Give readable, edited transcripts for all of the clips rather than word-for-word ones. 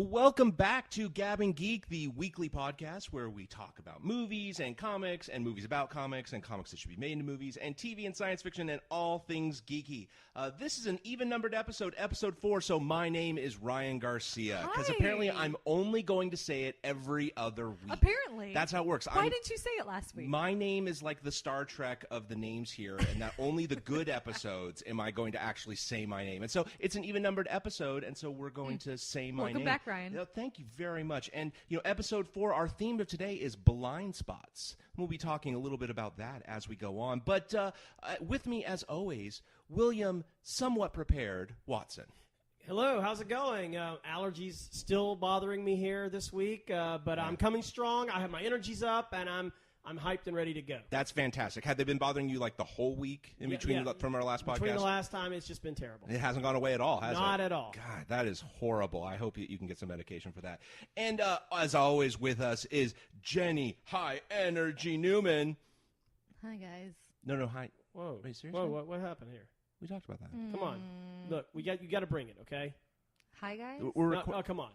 Welcome back to Gabbing Geek, the weekly podcast where we talk about movies and comics and movies about comics and comics that should be made into movies and TV and science fiction and all things geeky. This is an even-numbered episode, episode 4, so my name is Ryan Garcia. Because apparently I'm only going to say it every other week. Apparently. That's how it works. Why didn't you say it last week? My name is like the Star Trek of the names here, and that only the good episodes am I going to actually say my name. And so it's an even-numbered episode, and so we're going to say my name. Welcome back, Ryan. Thank you very much. And, episode 4, our theme of today is blind spots. We'll be talking a little bit about that as we go on. But with me, as always, William, somewhat prepared, Watson. Hello, how's it going? Allergies still bothering me here this week, but I'm coming strong. I have my energies up, and I'm hyped and ready to go. That's fantastic. Had they been bothering you like the whole week in between from our last podcast? Between the last time, it's just been terrible. It hasn't gone away at all, has it? Not at all. God, that is horrible. I hope you can get some medication for that. And as always with us is Jenny High Energy Newman. Hi, guys. No, hi. Whoa. Are you serious? Whoa, what happened here? We talked about that. Come on. Look, you got to bring it, okay? Hi, guys. No, come on.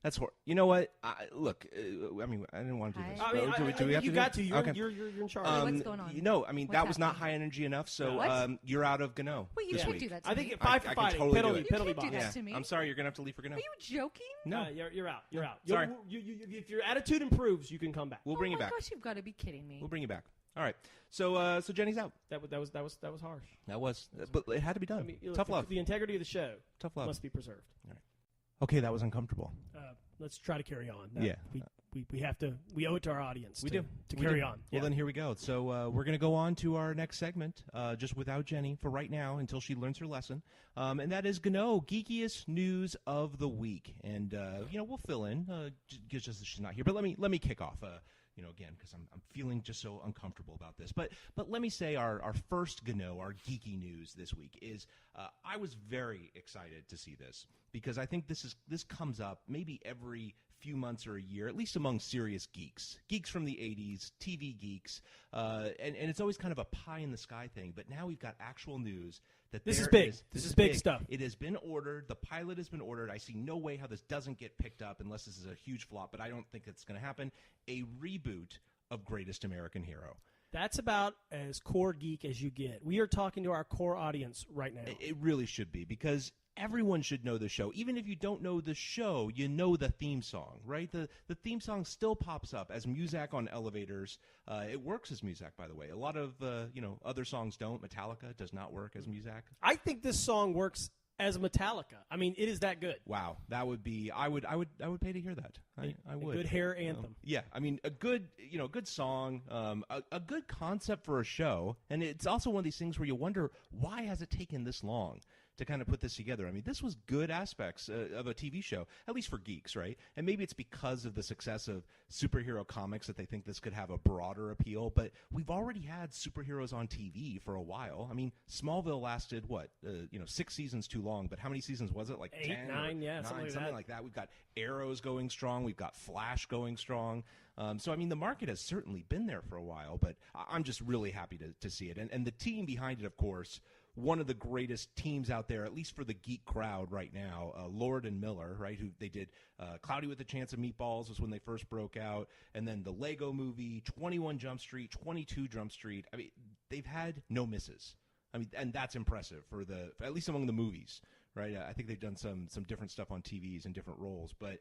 That's horrible. You know what? Look, I didn't want to do this. I mean, do we have you to got do to. Okay. You're in charge. What's going on? What's that was not high energy enough, so you're out of GNOW Wait, you this can't week. do that to I me. think 5 for fighting. totally do it. You penalty can't do box. that to me. I'm sorry, you're going to have to leave for GNOW. Are you joking? No. You're out. You're out. Sorry. If your attitude improves, you can come back. We'll bring you back. Oh my gosh, you've got to be kidding me. We'll bring you back. All right. So Jenny's out. That was harsh. That was, but it had to be done. I mean, Tough love. The integrity of the show Tough love. must be preserved. All right. Okay, that was uncomfortable. Let's try to carry on. We have to. We owe it to our audience. We to do. carry on. Well, then here we go. So we're going to go on to our next segment, just without Jenny for right now until she learns her lesson, and that is GNOW, Geekiest News of the Week. And we'll fill in just as she's not here. But let me kick off. Again, because I'm feeling just so uncomfortable about this. But let me say our first GNOW, our geeky news this week is I was very excited to see this because I think this comes up maybe every few months or a year, at least among serious geeks from the 80s, TV geeks, and it's always kind of a pie-in-the-sky thing. But now we've got actual news that this is big. This is big stuff. It has been ordered. The pilot has been ordered. I see no way how this doesn't get picked up unless this is a huge flop, but I don't think it's going to happen. A reboot of Greatest American Hero. That's about as core geek as you get. We are talking to our core audience right now. It really should be because everyone should know the show. Even if you don't know the show, you know the theme song, right? The theme song still pops up as Muzak on elevators. It works as Muzak, by the way. A lot of other songs don't. Metallica does not work as Muzak. I think this song works as Metallica. I mean, it is that good. Wow, that would be. I would pay to hear that. I would. A good hair anthem. Yeah, I mean, a good song, a good concept for a show, and it's also one of these things where you wonder why has it taken this long to kind of put this together. I mean, this was good aspects of a TV show, at least for geeks, right? And maybe it's because of the success of superhero comics that they think this could have a broader appeal, but we've already had superheroes on TV for a while. I mean, Smallville lasted, 6 seasons too long, but how many seasons was it? Like 8, 10? 9, yeah, something like that. We've got Arrows going strong. We've got Flash going strong. So, I mean, the market has certainly been there for a while, but I'm just really happy to see it. And the team behind it, of course, one of the greatest teams out there, at least for the geek crowd right now, Lord and Miller, right, who they did Cloudy with a Chance of Meatballs was when they first broke out, and then the Lego movie, 21 Jump Street, 22 Jump Street. I mean, they've had no misses. I mean, and that's impressive for at least among the movies, right? I think they've done some different stuff on TVs and different roles, but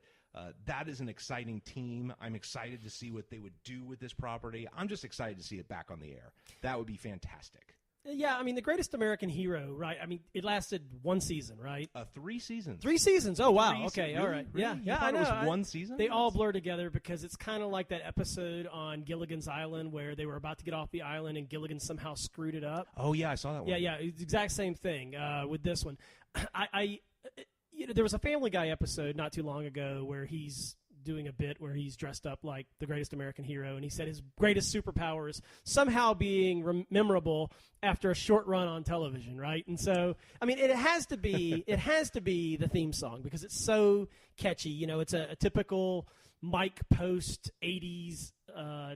that is an exciting team. I'm excited to see what they would do with this property. I'm just excited to see it back on the air. That would be fantastic. Yeah, I mean, the Greatest American Hero, right? I mean, it lasted 1 season, right? 3 seasons. 3 seasons. Oh, wow. Okay, all right. Really? Yeah, I know. It was 1 I season? They all blur together because it's kind of like that episode on Gilligan's Island where they were about to get off the island and Gilligan somehow screwed it up. Oh, yeah, I saw that one. Yeah, it's the exact same thing with this one. There was a Family Guy episode not too long ago where he's doing a bit where he's dressed up like the Greatest American Hero, and he said his greatest superpower is somehow being memorable after a short run on television, right? And so, I mean, it has to be the theme song because it's so catchy. It's a typical Mike Post 80s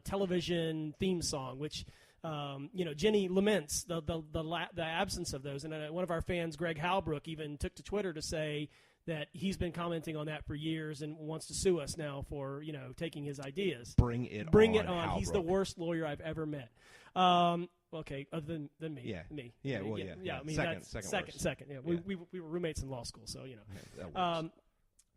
television theme song, which Jenny laments the absence of those. And one of our fans, Greg Halbrook, even took to Twitter to say that he's been commenting on that for years and wants to sue us now for, taking his ideas. Bring it on. He's the worst lawyer I've ever met. Okay, other than me. Yeah. Me. Yeah, well, I mean, second. Yeah. Yeah. We were roommates in law school, so, that works.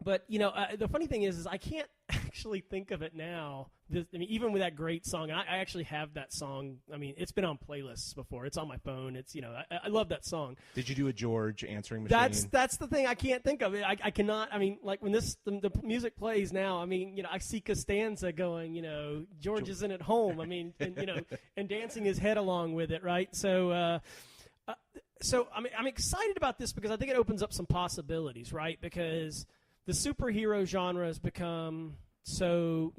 But, the funny thing is I can't actually think of it now. Even with that great song, and I actually have that song. I mean, it's been on playlists before. It's on my phone. It's, I love that song. Did you do a George answering machine? That's the thing. I can't think of it. I cannot. I mean, like when the music plays now, I mean, I see Costanza going, George isn't at home. I mean, and, and dancing his head along with it, right? So, I'm excited about this because I think it opens up some possibilities, right? Because the superhero genre has become so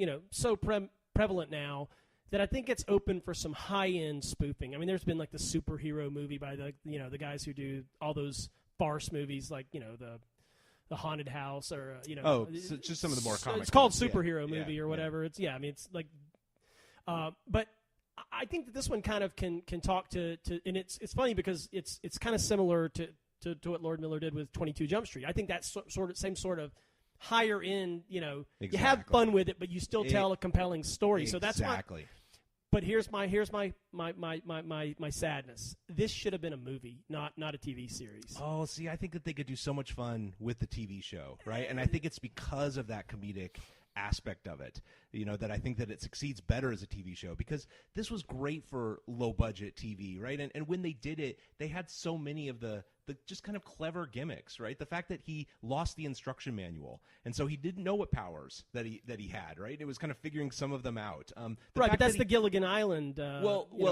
prevalent now that I think it's open for some high-end spoofing. I mean, there's been like the superhero movie by the guys who do all those farce movies, like the Haunted House or so just some of the more comic. It's called superhero movie or whatever. Yeah. It's like, but I think that this one kind of can talk to and it's funny because it's kind of similar to what Lord Miller did with 22 Jump Street. I think that's same sort of higher end, you have fun with it, but you still tell a compelling story. So that's exactly. But here's my sadness. This should have been a movie, not a TV series. Oh, see, I think that they could do so much fun with the TV show, right? And I think it's because of that comedic aspect of it, that I think that it succeeds better as a TV show, because this was great for low budget TV, right? And when they did it, they had so many of the just kind of clever gimmicks, right? The fact that he lost the instruction manual, and so he didn't know what powers that he had, right? It was kind of figuring some of them out. Right, but that's the Gilligan Island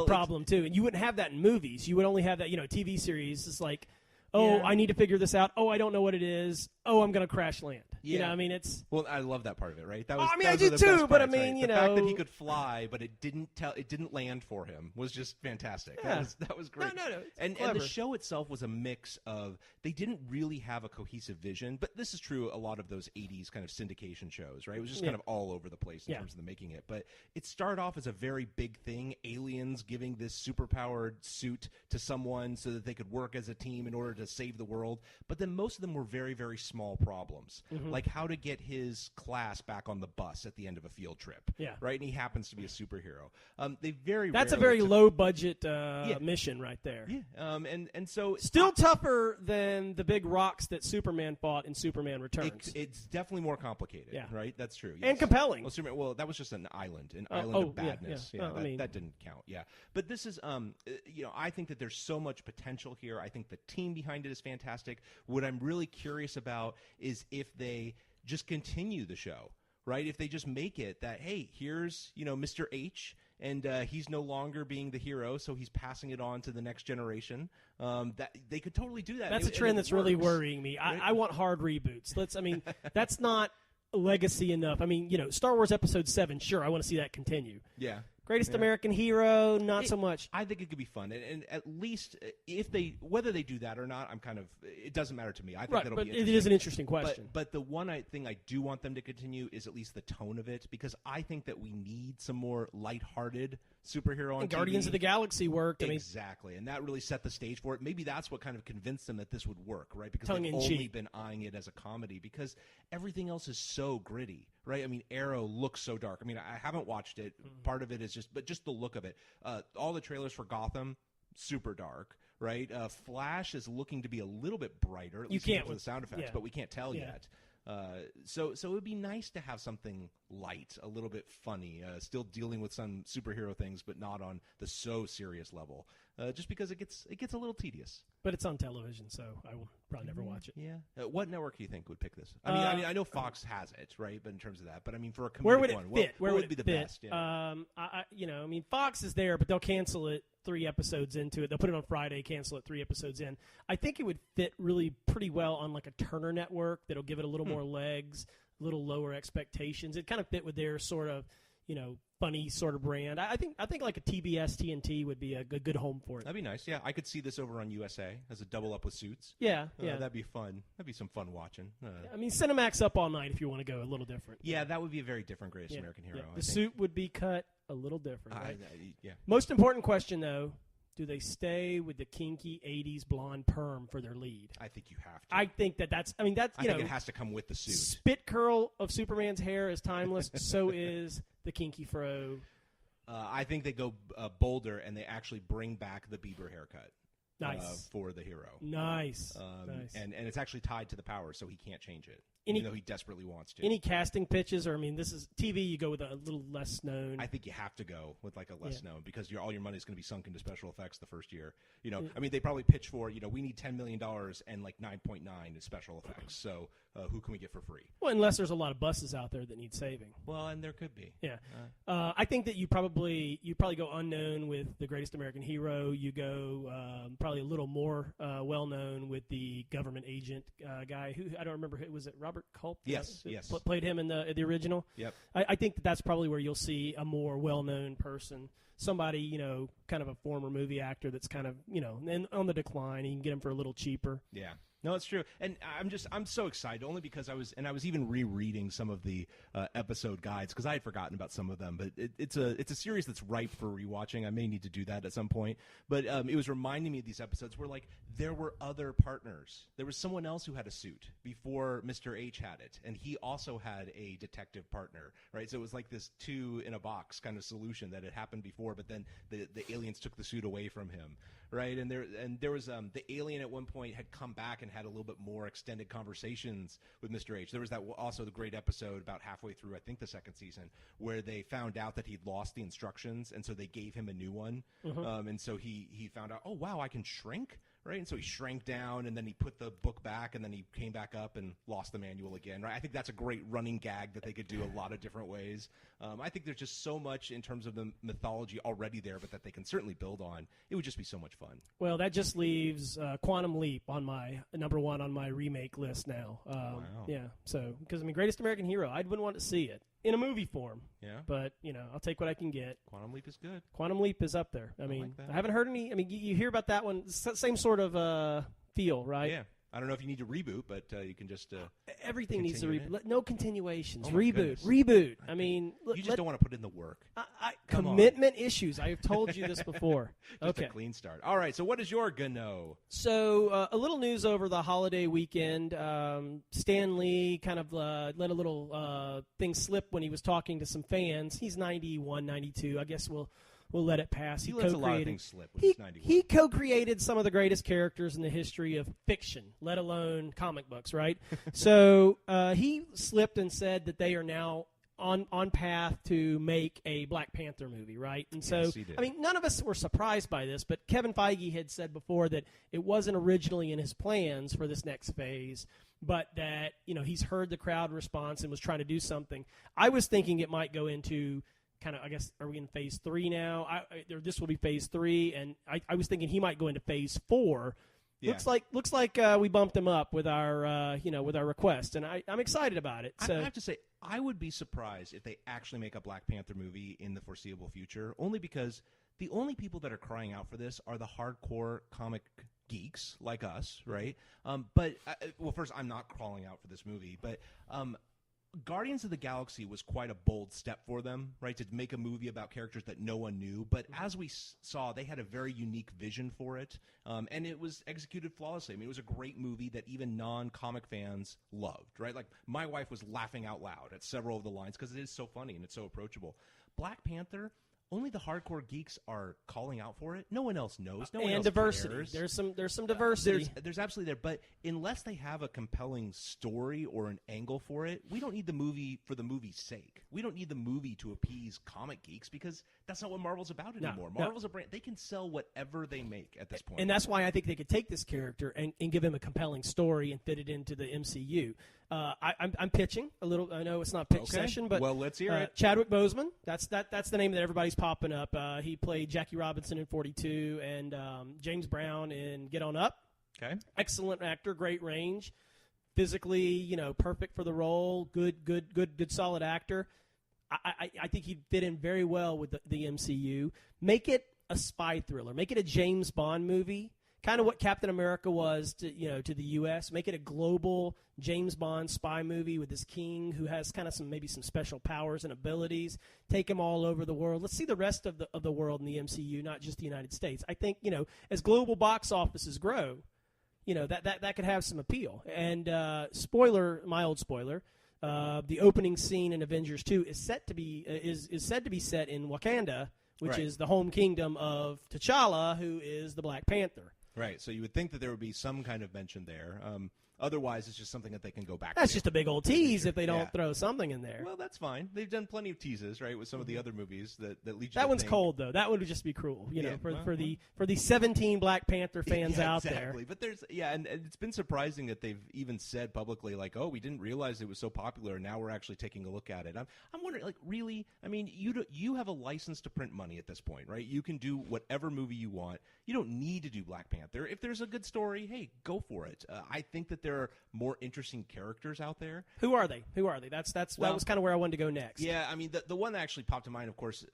problem too, and you wouldn't have that in movies. You would only have that, TV series. It's like, I need to figure this out. Oh, I don't know what it is. Oh, I'm going to crash land. Yeah. I mean, it's... Well, I love that part of it, right? That was, I do too, but I mean, right? The fact that he could fly, but it didn't land for him was just fantastic. Yeah. That was great. No, and the show itself was a mix of, they didn't really have a cohesive vision, but this is true a lot of those 80s kind of syndication shows, right? It was just kind of all over the place in terms of the making it. But it started off as a very big thing, aliens giving this superpowered suit to someone so that they could work as a team in order to save the world. But then most of them were very, very small problems, like how to get his class back on the bus at the end of a field trip, right? And he happens to be a superhero. That's a very low budget mission right there. Yeah, and so still tougher than the big rocks that Superman fought in Superman Returns. It's definitely more complicated, right? That's true. Yes. And compelling. Well, that was just an island of badness. That didn't count. Yeah, but this is, I think that there's so much potential here. I think the team behind it is fantastic. What I'm really curious about is if they just continue the show, right? If they just make it that, hey, here's, Mr. H, and he's no longer being the hero, so he's passing it on to the next generation. That they could totally do that. That's a trend that's really worrying me. Right? I want hard reboots. That's not legacy enough. I mean, Star Wars Episode 7, sure, I want to see that continue. Yeah. Greatest American Hero, not so much. I think it could be fun, and at least whether they do that or not, it doesn't matter to me. I think that'll be interesting. It is an interesting question. But the one thing I do want them to continue is at least the tone of it, because I think that we need some more lighthearted superhero on TV. Guardians of the Galaxy worked. Exactly, and that really set the stage for it. Maybe that's what kind of convinced them that this would work, right? Because they've only been eyeing it as a comedy, because everything else is so gritty, right? I mean, Arrow looks so dark. I mean, I haven't watched it. Part of it is just the look of it. All the trailers for Gotham, super dark, right? Flash is looking to be a little bit brighter, at least with the sound effects, but we can't tell yet. So it would be nice to have something light, a little bit funny, still dealing with some superhero things, but not on the so serious level. Just because it gets a little tedious. But it's on television, so I will probably never watch it. Yeah. What network do you think would pick this? I mean, I know Fox has it, right? But in terms of that, but I mean, for a comedic one, where would it be the best? Yeah. I mean, Fox is there, but they'll cancel it 3 episodes into it. They'll put it on Friday, cancel it 3 episodes in. I think it would fit really pretty well on like a Turner network that'll give it a little more legs, a little lower expectations. It kind of fit with their sort of, funny sort of brand. I think like a TBS TNT would be a good home for it. That'd be nice. Yeah, I could see this over on USA as a double up with Suits. Yeah. That'd be fun. That'd be some fun watching. I mean, Cinemax Up All Night if you want to go a little different. Yeah, that would be a very different Greatest American Hero. The suit would be cut a little different. Right? Yeah. Most important question though, do they stay with the kinky 80s blonde perm for their lead? I think you have to. I think that's. I mean, that's I think it has to come with the suit. Spit curl of Superman's hair is timeless. So is the kinky fro. I think they go bolder and they actually bring back the Bieber haircut. Nice. For the hero. Nice. Nice. And it's actually tied to the power, so he can't change it, Any, even though he desperately wants to. Any casting pitches, or I mean, this is TV. You go with a little less known. I think you have to go with like a less known because all your money is going to be sunk into special effects the first year. I mean, they probably pitch for we need $10 million and like 9.9 in special effects. So who can we get for free? Well, unless there's a lot of buses out there that need saving. Well, and there could be. Yeah, I think that you probably go unknown with The Greatest American Hero. You go probably a little more well known with the government agent guy who I don't remember. Was it Robert Culp? Yes. Played him in the original. Yep. I think that's probably where you'll see a more well known person. Somebody, kind of a former movie actor that's kind of, on the decline. You can get him for a little cheaper. Yeah. No, it's true, and I'm so excited only because I was even rereading some of the episode guides because I had forgotten about some of them. But it's a series that's ripe for rewatching. I may need to do that at some point. But it was reminding me of these episodes where like there were other partners. There was someone else who had a suit before Mr. H had it, and he also had a detective partner, right? So it was like this two in a box kind of solution that had happened before, but then the aliens took the suit away from him. Right, and there was the alien at one point had come back and had a little bit more extended conversations with Mr. H. There was also the great episode about halfway through, I think the second season, where they found out that he'd lost the instructions, and so they gave him a new one. And so he found out, oh wow, I can shrink, right? And so he shrank down, and then he put the book back, and then he came back up and lost the manual again. Right? I think that's a great running gag that they could do a lot of different ways. I think there's just so much in terms of the mythology already there, but that they can certainly build on. It would just be so much fun. Well, that just leaves Quantum Leap on my number one on my remake list now. Wow. Yeah, so because Greatest American Hero, I wouldn't want to see it in a movie form. Yeah. But I'll take what I can get. Quantum Leap is good. Quantum Leap is up there. I mean, like that. I haven't heard any. I mean, you hear about that one? Same sort of feel, right? Yeah. I don't know if you need to reboot, but you can just everything needs to reboot. No continuations. Oh my goodness. Reboot. I mean, you just don't want to put in the work. Commitment issues. I have told you this before. Just a clean start. All right. So what is your GNOW? So a little news over the holiday weekend. Stan Lee kind of let a little thing slip when he was talking to some fans. He's 91, 92. I guess we'll let it pass. He lets a lot of things slip when he's 91. He co-created some of the greatest characters in the history of fiction, let alone comic books, right? So he slipped and said that they are now on path to make a Black Panther movie, right? And so, yes, he did. I mean, none of us were surprised by this, but Kevin Feige had said before that it wasn't originally in his plans for this next phase, but that, he's heard the crowd response and was trying to do something. I was thinking it might go into kind of, I guess, are we in phase 3 now? This will be phase 3, and I was thinking he might go into phase 4. Yeah. Looks like we bumped him up with our request, and I'm excited about it. So I have to say, I would be surprised if they actually make a Black Panther movie in the foreseeable future, only because the only people that are crying out for this are the hardcore comic geeks like us, right? But first, I'm not crawling out for this movie, but Guardians of the Galaxy was quite a bold step for them, right, to make a movie about characters that no one knew. But as we saw, they had a very unique vision for it, and it was executed flawlessly. I mean, it was a great movie that even non-comic fans loved, right? Like, my wife was laughing out loud at several of the lines because it is so funny and it's so approachable. Black Panther, only the hardcore geeks are calling out for it. No one else knows. No one else diversity. cares. There's some diversity. There's absolutely there. But unless they have a compelling story or an angle for it, we don't need the movie for the movie's sake. We don't need the movie to appease comic geeks because that's not what Marvel's about anymore. Marvel's a brand. They can sell whatever they make at this point. And that's why I think they could take this character and give him a compelling story and fit it into the MCU. I'm pitching a little. I know it's not pitch session, but let's hear it. Chadwick Boseman. That's the name that everybody's popping up. He played Jackie Robinson in 42 and James Brown in Get On Up. Okay, excellent actor, great range, physically, perfect for the role. Good, solid actor. I think he'd fit in very well with the MCU. Make it a spy thriller. Make it a James Bond movie. kind of what Captain America was to the U.S. Make it a global James Bond spy movie with this king who has kind of maybe some special powers and abilities. Take him all over the world. Let's see the rest of the world in the MCU, not just the United States. I think as global box offices grow, that could have some appeal. And mild spoiler. The opening scene in Avengers 2 is said to be set in Wakanda, which is the home kingdom of T'Challa, who is the Black Panther. Right. So you would think that there would be some kind of mention there. Otherwise, it's just something that they can go back to. That's just a big old tease if they don't throw something in there. Well, that's fine. They've done plenty of teases, right, with some of the other movies that lead you to That one's think. cold, though. That would just be cruel, for the 17 Black Panther fans out there. Exactly. But and it's been surprising that they've even said publicly, like, oh, we didn't realize it was so popular, and now we're actually taking a look at it. I'm wondering, like, really? I mean, you have a license to print money at this point, right? You can do whatever movie you want. You don't need to do Black Panther. If there's a good story, hey, go for it. I think that there are more interesting characters out there. Who are they? That was kind of where I wanted to go next. Yeah, I mean, the one that actually popped to mind, of course,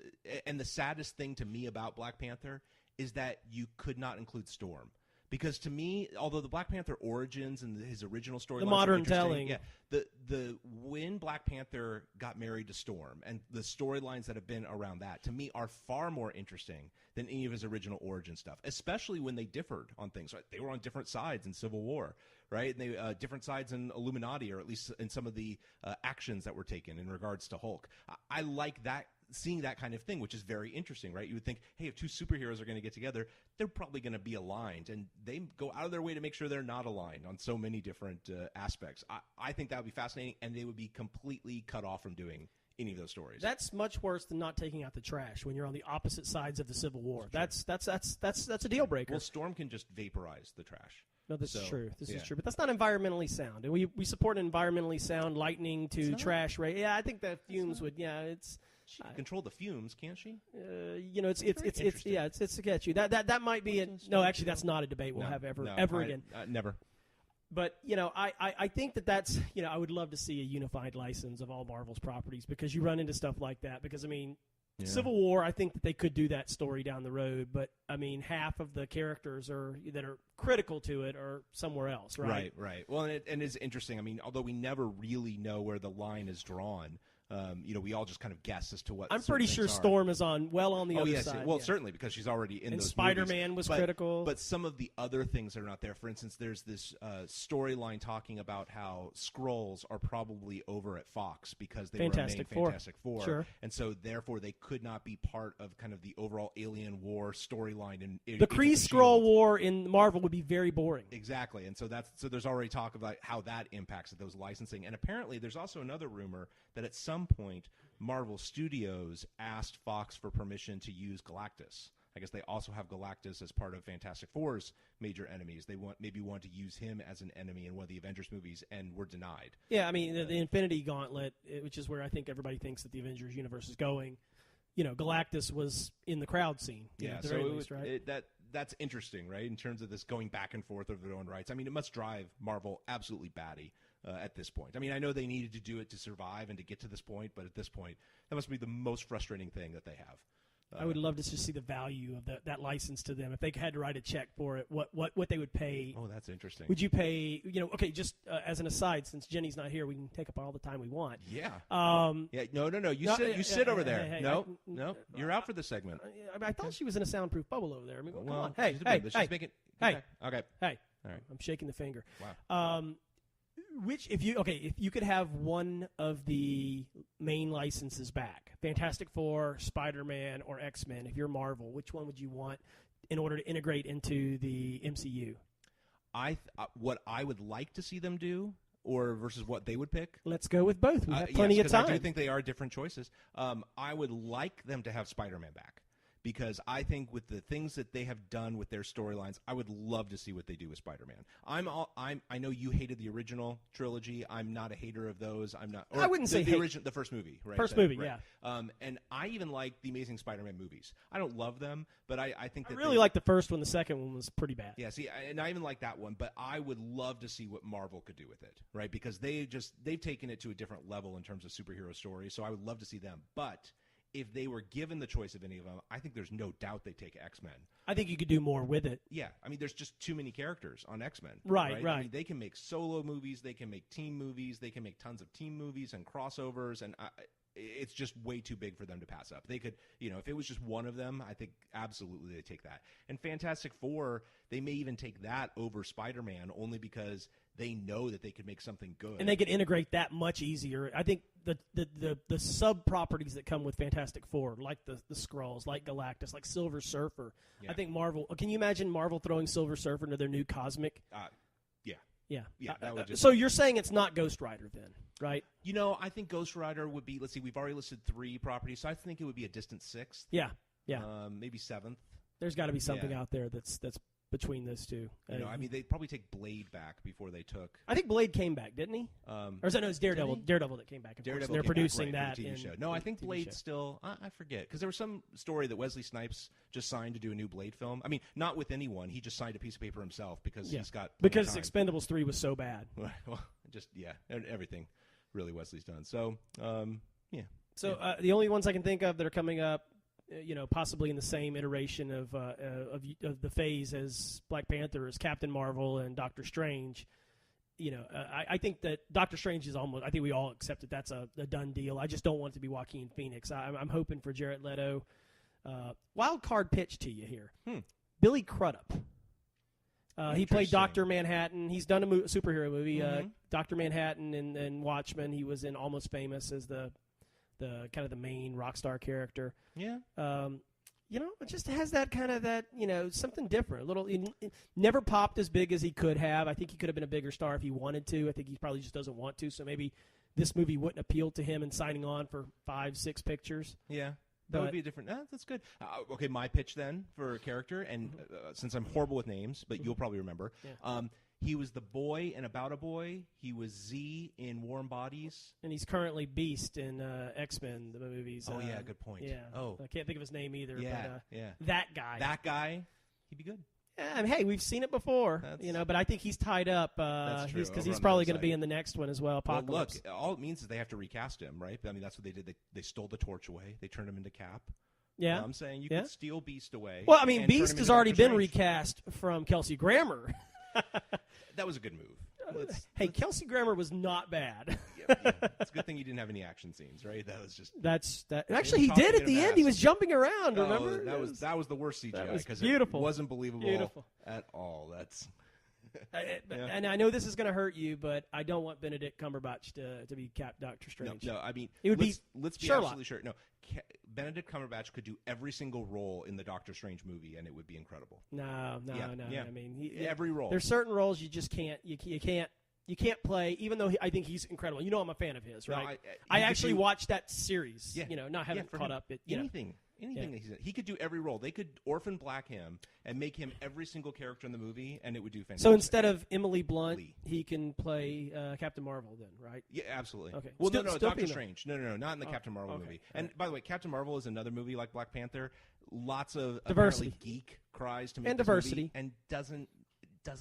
and the saddest thing to me about Black Panther is that you could not include Storm. Because to me, although the Black Panther origins and his original story, the modern telling, the when Black Panther got married to Storm and the storylines that have been around that, to me, are far more interesting than any of his original origin stuff. Especially when they differed on things. Right? They were on different sides in Civil War, right? And they different sides in Illuminati, or at least in some of the actions that were taken in regards to Hulk. I like that. Seeing that kind of thing, which is very interesting, right? You would think, hey, if two superheroes are going to get together, they're probably going to be aligned, and they go out of their way to make sure they're not aligned on so many different aspects. I think that would be fascinating, and they would be completely cut off from doing any of those stories. That's much worse than not taking out the trash when you're on the opposite sides of the Civil War. That's a deal breaker. Well, Storm can just vaporize the trash. No, this is true. This is true, but that's not environmentally sound. And we support an environmentally sound lightning to trash rate. Yeah, I think the fumes would. Yeah, it's. She can control the fumes, can't she? It's sketchy. That might be no. Actually, that's not a debate we'll have ever again. Never. But I think that's I would love to see a unified license of all Marvel's properties, because you run into stuff like that. Because I mean, Civil War, I think that they could do that story down the road, but I mean, half of the characters that are critical to it are somewhere else, right? Right. Well, and it's interesting. I mean, although we never really know where the line is drawn. We all just kind of guess as to what. I'm pretty sure Storm is on the other side. Well, certainly, because she's already in those Spider-Man movies. was critical. But some of the other things that are not there. For instance, there's this storyline talking about how Skrulls are probably over at Fox because they were named Fantastic Four. Sure. And so, therefore, they could not be part of kind of the overall Alien War storyline. The Kree-Skrull War in Marvel would be very boring. Exactly. And so there's already talk about how that impacts those licensing. And apparently, there's also another rumor that at some point Marvel Studios asked Fox for permission to use Galactus. I guess they also have Galactus as part of Fantastic Four's major enemies. They maybe want to use him as an enemy in one of the Avengers movies, and were denied. Yeah, I mean, the Infinity Gauntlet, which is where I think everybody thinks that the Avengers universe is going, Galactus was in the crowd scene. Yeah, at the very least, right? That's interesting, right, in terms of this going back and forth of their own rights. I mean, it must drive Marvel absolutely batty. At this point. I mean, I know they needed to do it to survive and to get to this point, but at this point, that must be the most frustrating thing that they have. I would love to just see the value of that license to them. If they had to write a check for it, what they would pay. Oh, that's interesting. Would you pay, okay, just as an aside, since Jenny's not here, we can take up all the time we want. Yeah. No. You sit over there. Hey, no, you're out for the segment. I thought she was in a soundprove bubble over there. I mean, come on. Hey. Okay. Hey. All right. I'm shaking the finger. Wow. If you could have one of the main licenses back, Fantastic Four, Spider-Man, or X-Men, if you're Marvel, which one would you want in order to integrate into the MCU? What I would like to see them do, or versus what they would pick. Let's go with both. We have plenty of time. I do think they are different choices. I would like them to have Spider-Man back. Because I think with the things that they have done with their storylines, I would love to see what they do with Spider-Man. I know you hated the original trilogy. I'm not a hater of those. I'm not. I wouldn't say the first movie, right? First movie, right. yeah. And I even like the Amazing Spider-Man movies. I don't love them, but I think that I really like the first one. The second one was pretty bad. Yeah, and I even like that one, but I would love to see what Marvel could do with it, right? Because they've taken it to a different level in terms of superhero stories. So I would love to see them, but if they were given the choice of any of them, I think there's no doubt they'd take X-Men. I think you could do more with it. Yeah, I mean, there's just too many characters on X-Men. Right. I mean, they can make solo movies, they can make team movies, they can make tons of team movies and crossovers, and it's just way too big for them to pass up. They could, if it was just one of them, I think absolutely they'd take that. And Fantastic Four, they may even take that over Spider-Man only because they know that they could make something good. And they could integrate that much easier. I think the sub-properties that come with Fantastic Four, like the Skrulls, like Galactus, like Silver Surfer, I think Marvel – can you imagine Marvel throwing Silver Surfer into their new Cosmic? Yeah. That would just so you're saying it's not Ghost Rider then, right? I think Ghost Rider would be – let's see, we've already listed 3 properties, so I think it would be a distant 6th. Yeah. Maybe 7th. There's got to be something out there that's between those two. They'd probably take Blade back before they took. I think Blade came back, didn't he? Or is that no? It's Daredevil. Daredevil that came back. Of course. They're producing that TV show. No, I think Blade's still. I forget because there was some story that Wesley Snipes just signed to do a new Blade film. I mean, not with anyone. He just signed a piece of paper himself because he's got. Because Expendables 3 was so bad. Well, everything really Wesley's done. So, So the only ones I can think of that are coming up. Possibly in the same iteration of the phase as Black Panther is Captain Marvel and Doctor Strange. I think that Doctor Strange is almost. I think we all accept that that's a done deal. I just don't want it to be Joaquin Phoenix. I'm hoping for Jared Leto. Wild card pitch to you here. Billy Crudup. He played Dr. Manhattan. He's done a superhero movie, Dr. Manhattan and Watchmen. He was in Almost Famous as the kind of the main rock star character. Yeah. It just has that kind of something different. A little, he never popped as big as he could have. I think he could have been a bigger star if he wanted to. I think he probably just doesn't want to. So maybe this movie wouldn't appeal to him in signing on for 5-6 pictures. Yeah. That would be a different. That's good. Okay, my pitch then for a character, and since I'm horrible with names, but you'll probably remember. Yeah. He was the boy in About a Boy. He was Z in Warm Bodies. And he's currently Beast in X-Men, the movies. Oh, yeah, good point. Yeah. Oh. I can't think of his name either. Yeah, but, That guy. That guy, he'd be good. Yeah, hey, we've seen it before, but I think he's tied up. That's true. Because he's probably going to be in the next one as well, Apocalypse. Well, look, all it means is they have to recast him, right? I mean, that's what they did. They stole the torch away. They turned him into Cap. Yeah. I'm saying you can steal Beast away. Well, I mean, Beast has already been recast from Kelsey Grammer. That was a good move. Kelsey Grammer was not bad. Yeah. It's a good thing you didn't have any action scenes, right? That was just Actually, he did at the end. He was jumping around. Remember? That was the worst CGI because it wasn't believable at all. That's. And I know this is going to hurt you, but I don't want Benedict Cumberbatch to be Doctor Strange. No, I mean, it would let's be Sherlock. absolutely sure. No, Benedict Cumberbatch could do every single role in the Doctor Strange movie, and it would be incredible. No. Yeah. I mean, every role. There's certain roles you just can't. You can't play, even though I think he's incredible. I'm a fan of his, right? No, I actually watched that series. Yeah. Not having caught up. Anything that he could do every role. They could orphan black him and make him every single character in the movie, and it would do fantastic. So instead of Emily Blunt, he can play Captain Marvel then, right? Yeah, absolutely. Okay. Well, no, Doctor Strange. No, not in the Captain Marvel movie. And by the way, Captain Marvel is another movie like Black Panther. Lots of diversity, geek cries to make and this diversity, movie, and doesn't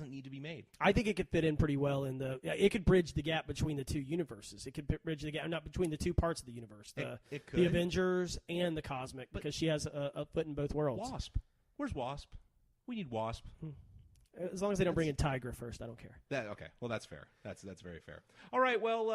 need to be made. I think it could fit in pretty well in it could bridge the gap between the two universes. It could bridge the gap, not between the two parts of the universe, it could. The Avengers and the Cosmic, because she has a foot in both worlds. Wasp. Where's Wasp? We need Wasp. As long as they don't bring in Tigra first, I don't care. Okay. Well, that's fair. That's very fair. All right. Well,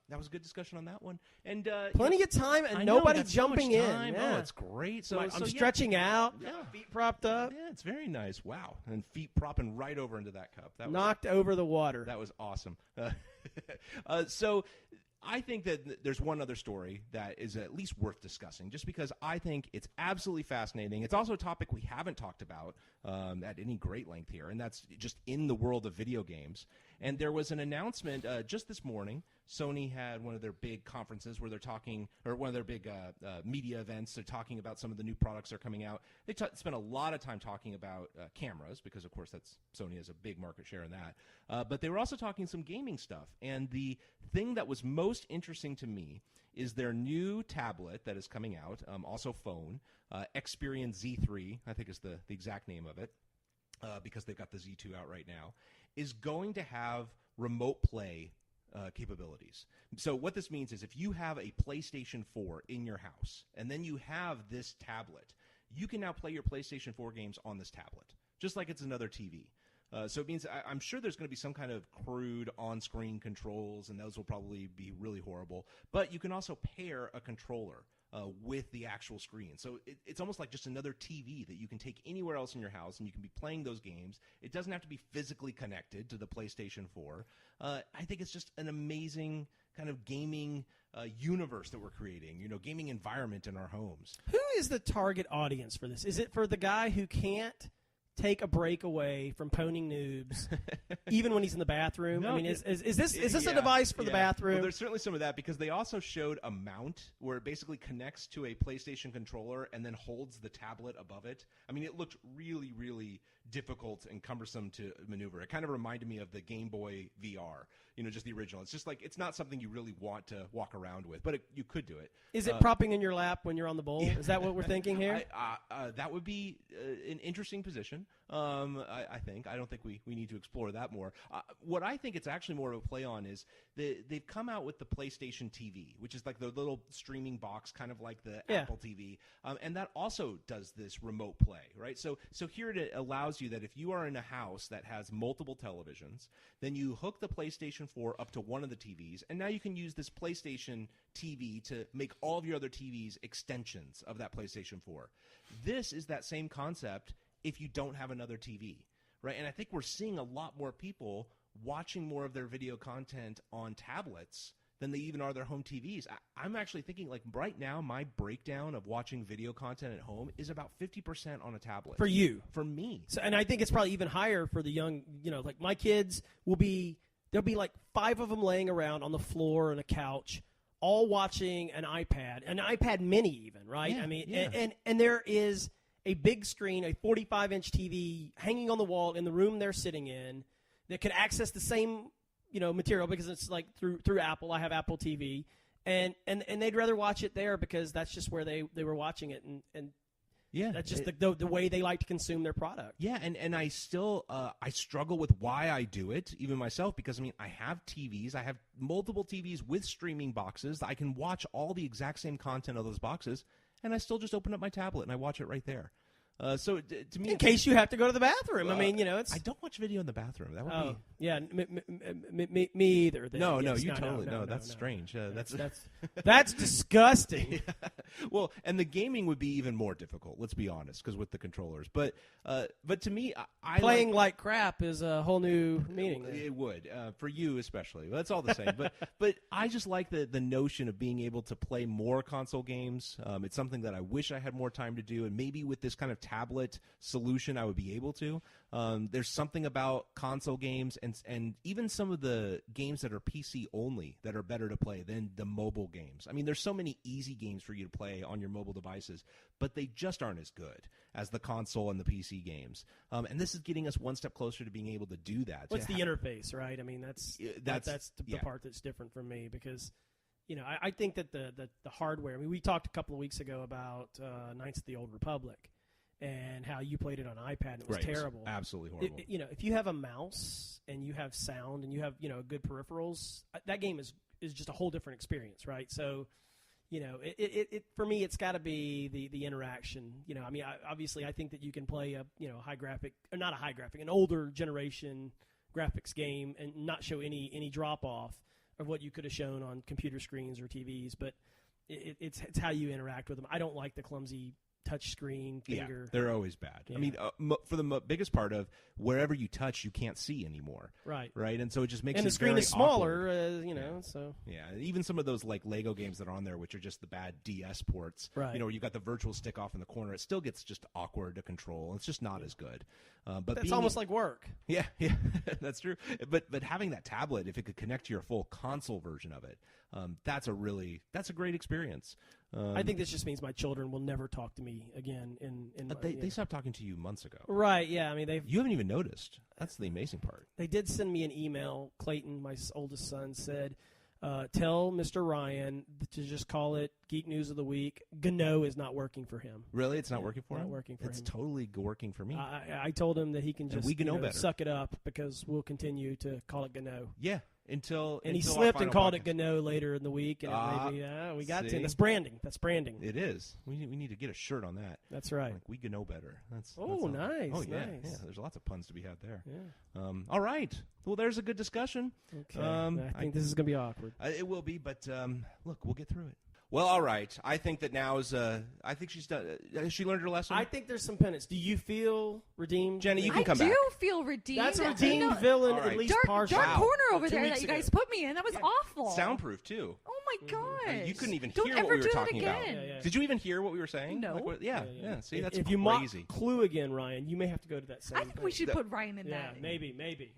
that was a good discussion on that one. And plenty of time and nobody jumping in. Yeah. Oh, it's great. So I'm stretching out. Yeah. Feet propped up. Yeah, it's very nice. Wow. And feet propping right over into that cup. That knocked over the water. That was awesome. So I think that there's one other story that is at least worth discussing, just because I think it's absolutely fascinating. It's also a topic we haven't talked about at any great length here, and that's just in the world of video games. And there was an announcement just this morning. Sony had one of their big conferences where they're talking, or one of their big media events. They're talking about some of the new products that are coming out. They spent a lot of time talking about cameras because, of course, Sony has a big market share in that. But they were also talking some gaming stuff. And the thing that was most interesting to me is their new tablet that is coming out, also phone, Experian Z3, I think is the exact name of it, because they've got the Z2 out right now, is going to have remote play capabilities. So what this means is if you have a PlayStation 4 in your house and then you have this tablet, you can now play your PlayStation 4 games on this tablet, just like it's another TV. So it means I'm sure there's going to be some kind of crude on-screen controls, and those will probably be really horrible. But you can also pair a controller with the actual screen. So it's almost like just another TV that you can take anywhere else in your house, and you can be playing those games. It doesn't have to be physically connected to the PlayStation 4. I think it's just an amazing kind of gaming universe that we're creating, gaming environment in our homes. Who is the target audience for this? Is it for the guy who can't take a break away from poning noobs, even when he's in the bathroom? No, is this a device for the bathroom? Well, there's certainly some of that, because they also showed a mount where it basically connects to a PlayStation controller and then holds the tablet above it. I mean, it looked really, really difficult and cumbersome to maneuver. It kind of reminded me of the Game Boy VR, just the original. It's just like, it's not something you really want to walk around with, but you could do it. Is it propping in your lap when you're on the bowl? Is that what we're thinking here? That would be an interesting position, I think. I don't think we need to explore that more. What I think it's actually more of a play on is they've come out with the PlayStation TV, which is like the little streaming box, kind of like the Apple TV, and that also does this remote play, right? So here it allows you that if you are in a house that has multiple televisions, then you hook the PlayStation 4 up to one of the TVs, and now you can use this PlayStation TV to make all of your other TVs extensions of that PlayStation 4. This is that same concept if you don't have another TV, right? And I think we're seeing a lot more people watching more of their video content on tablets than they even are their home TVs. I'm actually thinking, like, right now, my breakdown of watching video content at home is about 50% on a tablet. For you? For me. So, and I think it's probably even higher for the young, like my kids there'll be like 5 of them laying around on the floor and a couch, all watching an iPad mini even, right? Yeah, and there is a big screen, a 45-inch TV hanging on the wall in the room they're sitting in that could access the same material, because it's like through Apple. I have Apple TV, and they'd rather watch it there because that's just where they were watching it, and yeah, that's just the way they like to consume their product. Yeah, and I still I struggle with why I do it, even myself, because I have TVs. I have multiple TVs with streaming boxes. I can watch all the exact same content of those boxes, and I still just open up my tablet and I watch it right there. So to me, in case you have to go to the bathroom, it's. I don't watch video in the bathroom. That would be. Yeah, me either. Then. No, you totally no. That's strange. That's disgusting. Yeah. Well, and the gaming would be even more difficult. Let's be honest, because with the controllers. But to me, I playing like crap is a whole new meaning. It would for you especially. Well, that's all the same. but I just like the notion of being able to play more console games. It's something that I wish I had more time to do, and maybe with this kind of tablet solution I would be able to. There's something about console games and even some of the games that are PC only that are better to play than the mobile games. There's so many easy games for you to play on your mobile devices, but they just aren't as good as the console and the PC games. And this is getting us one step closer to being able to do that. What's the interface, right? That's the part that's different from me, because I think that the hardware. We talked a couple of weeks ago about Knights of the Old Republic and how you played it on iPad and it was terrible. Absolutely horrible. If you have a mouse and you have sound and you have good peripherals, that game is just a whole different experience, right? So, it for me, it's got to be the interaction. Obviously, I think that you can play a high graphic, or not a high graphic, an older generation graphics game and not show any drop off of what you could have shown on computer screens or TVs, but it's how you interact with them. I don't like the clumsy touch screen finger. Yeah, they're always bad. Yeah. For the biggest part of wherever you touch, you can't see anymore. Right. And so it just makes and it the screen very is smaller, awkward. So yeah, even some of those like Lego games that are on there, which are just the bad DS ports. Right. Where you've got the virtual stick off in the corner, it still gets just awkward to control. It's just not as good. But that's almost like work. Yeah, that's true. But having that tablet, if it could connect to your full console version of it, that's a great experience. I think this just means my children will never talk to me again. They stopped talking to you months ago. Right? Yeah. You haven't even noticed. That's the amazing part. They did send me an email. Clayton, my oldest son, said, "Tell Mr. Ryan to just call it Geek News of the Week. GNOW is not working for him." Really? It's not working for him? Not working for him. It's totally working for me. I told him that he can just better. suck it up because we'll continue to call it GNOW. Yeah. until And he until our slipped and final called podcast. it GNOW later in the week, and it made me, we got see? to. That's branding. That's branding. It is. We need to get a shirt on that. That's right. Like, we can know better. That's Oh, nice. Oh, yeah. nice. Yeah, there's lots of puns to be had there. Yeah. All right. Well, there's a good discussion. Okay. I think this is going to be awkward. It will be, but look, we'll get through it. Well, all right. I think that now is. I think she's done. Has she learned her lesson? I think there's some penance. Do you feel redeemed? Jenny, you can I come do back. feel redeemed. That's a You redeemed know, villain, All right. at least dark partially. corner over 2 there weeks that you ago. guys put me in. That was awful. Soundproof too. Oh my gosh! You couldn't even Don't hear what ever we were do it talking about. again. Yeah. Did you even hear what we were saying? No. Like, yeah. See, that's if you crazy. mock Clue again, Ryan, you may have to go to that same I think we thing. should put Ryan in Yeah, that. maybe.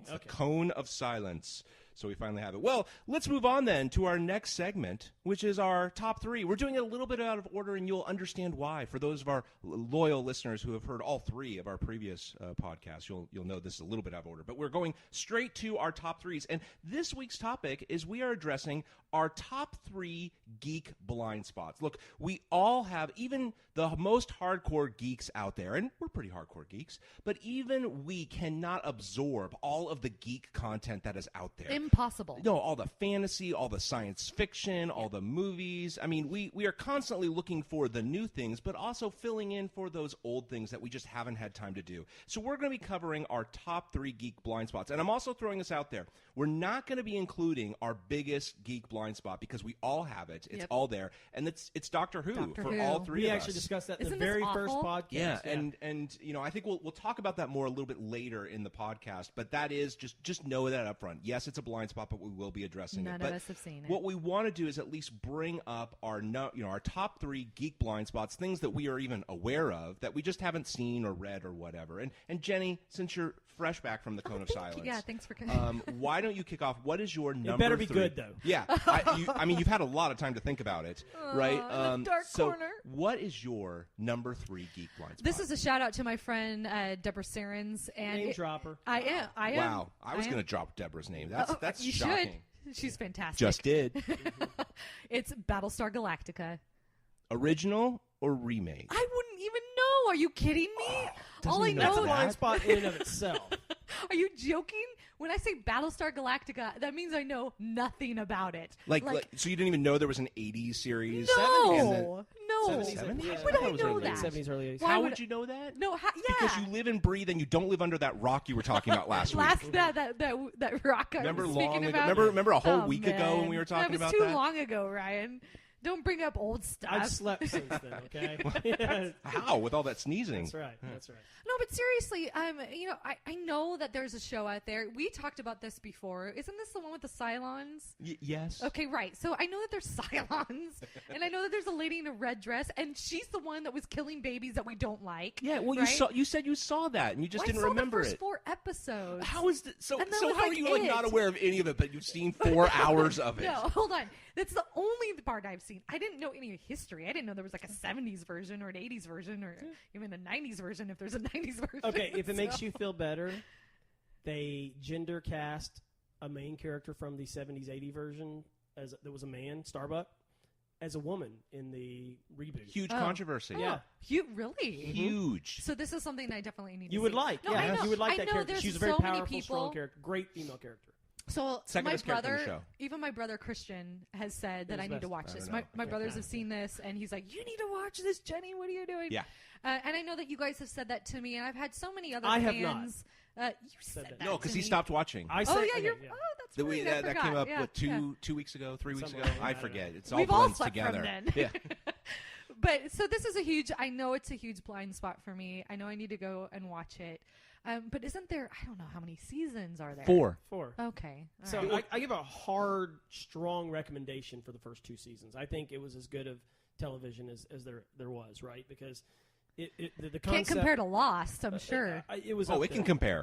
The Okay. cone of silence. So we finally have it. Well, let's move on then to our next segment, which is our top 3. We're doing it a little bit out of order, and you'll understand why. For those of our loyal listeners who have heard all 3 of our previous podcasts, you'll know this is a little bit out of order. But we're going straight to our top 3s. And this week's topic is we are addressing our top 3 geek blind spots. Look, we all have, even the most hardcore geeks out there, and we're pretty hardcore geeks, but even we cannot absorb all of the geek content that is out there. Impossible. No, all the fantasy, all the science fiction, all the movies. I mean, we are constantly looking for the new things, but also filling in for those old things that we just haven't had time to do. So we're going to be covering our top 3 geek blind spots. And I'm also throwing this out there. We're not going to be including our biggest geek blind spot because we all have it. It's all there. And it's Doctor Who Doctor for Who. all 3 We of actually us. discussed that in Isn't the this very first awful? podcast. Yeah, and you know, I think we'll talk about that more a little bit later in the podcast. But that is just know that up front. Yes, it's a blind spot, but we will be addressing it. None But of us have seen it. what we want to do is at least bring up our our top 3 geek blind spots, things that we are even aware of that we just haven't seen or read or whatever. And Jenny, since you're fresh back from the Cone of Thank Silence, you. Yeah, thanks for why don't you kick off? What is your number? It better be 3? good, though. Yeah, I mean, you've had a lot of time to think about it, right? the dark so corner. what is your number 3 geek blind spot? This is a shout out to my friend Deborah Sarins, and Name dropper. I am. Wow, I was going to drop Deborah's name. That's you shocking. should. She's fantastic. Just did. It's Battlestar Galactica. Original or remake? I wouldn't even know. Are you kidding me? doesn't All I even That's know. a blind spot in and of itself. Are you joking? When I say Battlestar Galactica, that means I know nothing about it. Like, so you didn't even know there was an 80s series? no, And then- no. 70s? How I would thought I it was know early that? 70s, early 80s. Why How would would you know that? No, yeah. Because you live and breathe and you don't live under that rock you were talking about last week. that rock I Remember was long speaking ago? about? Remember a whole Oh, week ago when man. we were talking about that? that? was too long ago, Ryan. Don't bring up old stuff. I've slept since then, okay? How? With all that sneezing? That's right. That's right. No, but seriously, I know that there's a show out there. We talked about this before. Isn't this the one with the Cylons? Yes. Okay, right. So I know that there's Cylons, and I know that there's a lady in a red dress, and she's the one that was killing babies that we don't like. Yeah. Well, right? you said you saw that and you just Well, didn't I saw remember the first it. 4 episodes. How is that? So And that so was how like are you like not it. aware of any of it, but you've seen 4 hours of it? No, hold on. That's the only part I've seen. I didn't know any history. I didn't know there was like a 70s version or an 80s version or even a 90s version if there's a 90s version. Okay, if it makes So- you feel better, they gender cast a main character from the 70s 80 version there was a man, Starbuck, as a woman in the reboot. Huge Oh. controversy. Yeah. Really? Huge. So this is something I definitely need to You see. would like, No, yeah, I know. you would like I that know character. there's She's a very so many powerful, strong people. character, great female character. So Second my best character in the brother, show. even my brother Christian, has said that Who's I need to best? watch I this. don't My know. brothers Yeah. have seen this, and he's like, "You need to watch this, Jenny. What are you doing?" Yeah. And I know that you guys have said that to me, and I've had so many other I have fans. not. You said that. No, because to he me. stopped watching. I Oh say, yeah, okay, you're. yeah. Oh, that's That right. I that came forgot. up Yeah, what yeah. 2 weeks ago, 3 weeks Something ago. like that. I I don't forget. know. It's all We've all blends slept from together. then. Yeah. But so this is a huge. I know it's a huge blind spot for me. I know I need to go and watch it. But isn't there? I don't know how many seasons are there. 4. 4. Okay. All So right. I give a hard, strong recommendation for the first 2 seasons. I think it was as good of television as there was, right? Because the concept Can't compare to Lost, I'm sure. It was. Oh, up it can there. compare.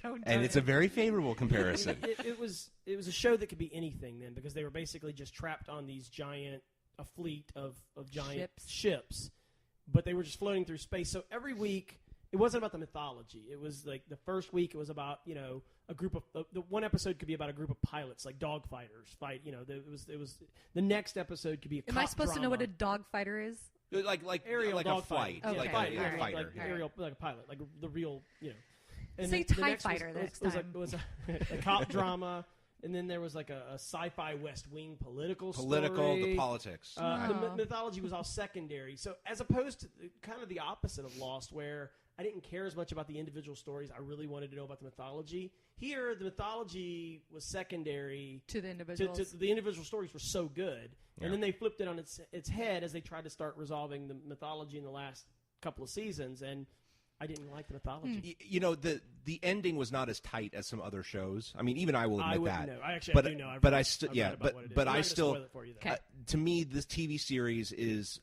Don't And do it's it. a very favorable comparison. It was a show that could be anything then, because they were basically just trapped on these a fleet of giant ships, but they were just floating through space. So every week, it wasn't about the mythology. It was like the first week, it was about a group of the one episode could be about a group of pilots, like dog fighters fight. It was the next episode could be a Am cop I supposed to know drama. what a dog fighter is? like aerial like dog a flight, Okay. like Fighter, a all right. fighter. like yeah. aerial, like a pilot, like the real, And Say the TIE next fighter was, next was time. was a cop drama. And then there was like a sci-fi West Wing political the story. politics. The mythology was all secondary. So as opposed to kind of the opposite of Lost, where I didn't care as much about the individual stories. I really wanted to know about the mythology. Here, the mythology was secondary to the individuals. The individual stories were so good. Yeah. And then they flipped it on its head as they tried to start resolving the mythology in the last couple of seasons. And I didn't like the mythology. You know, the ending was not as tight as some other shows. I mean, even I will admit that. Know. I do know. But I still, yeah, but I still. Okay. To me, this TV series is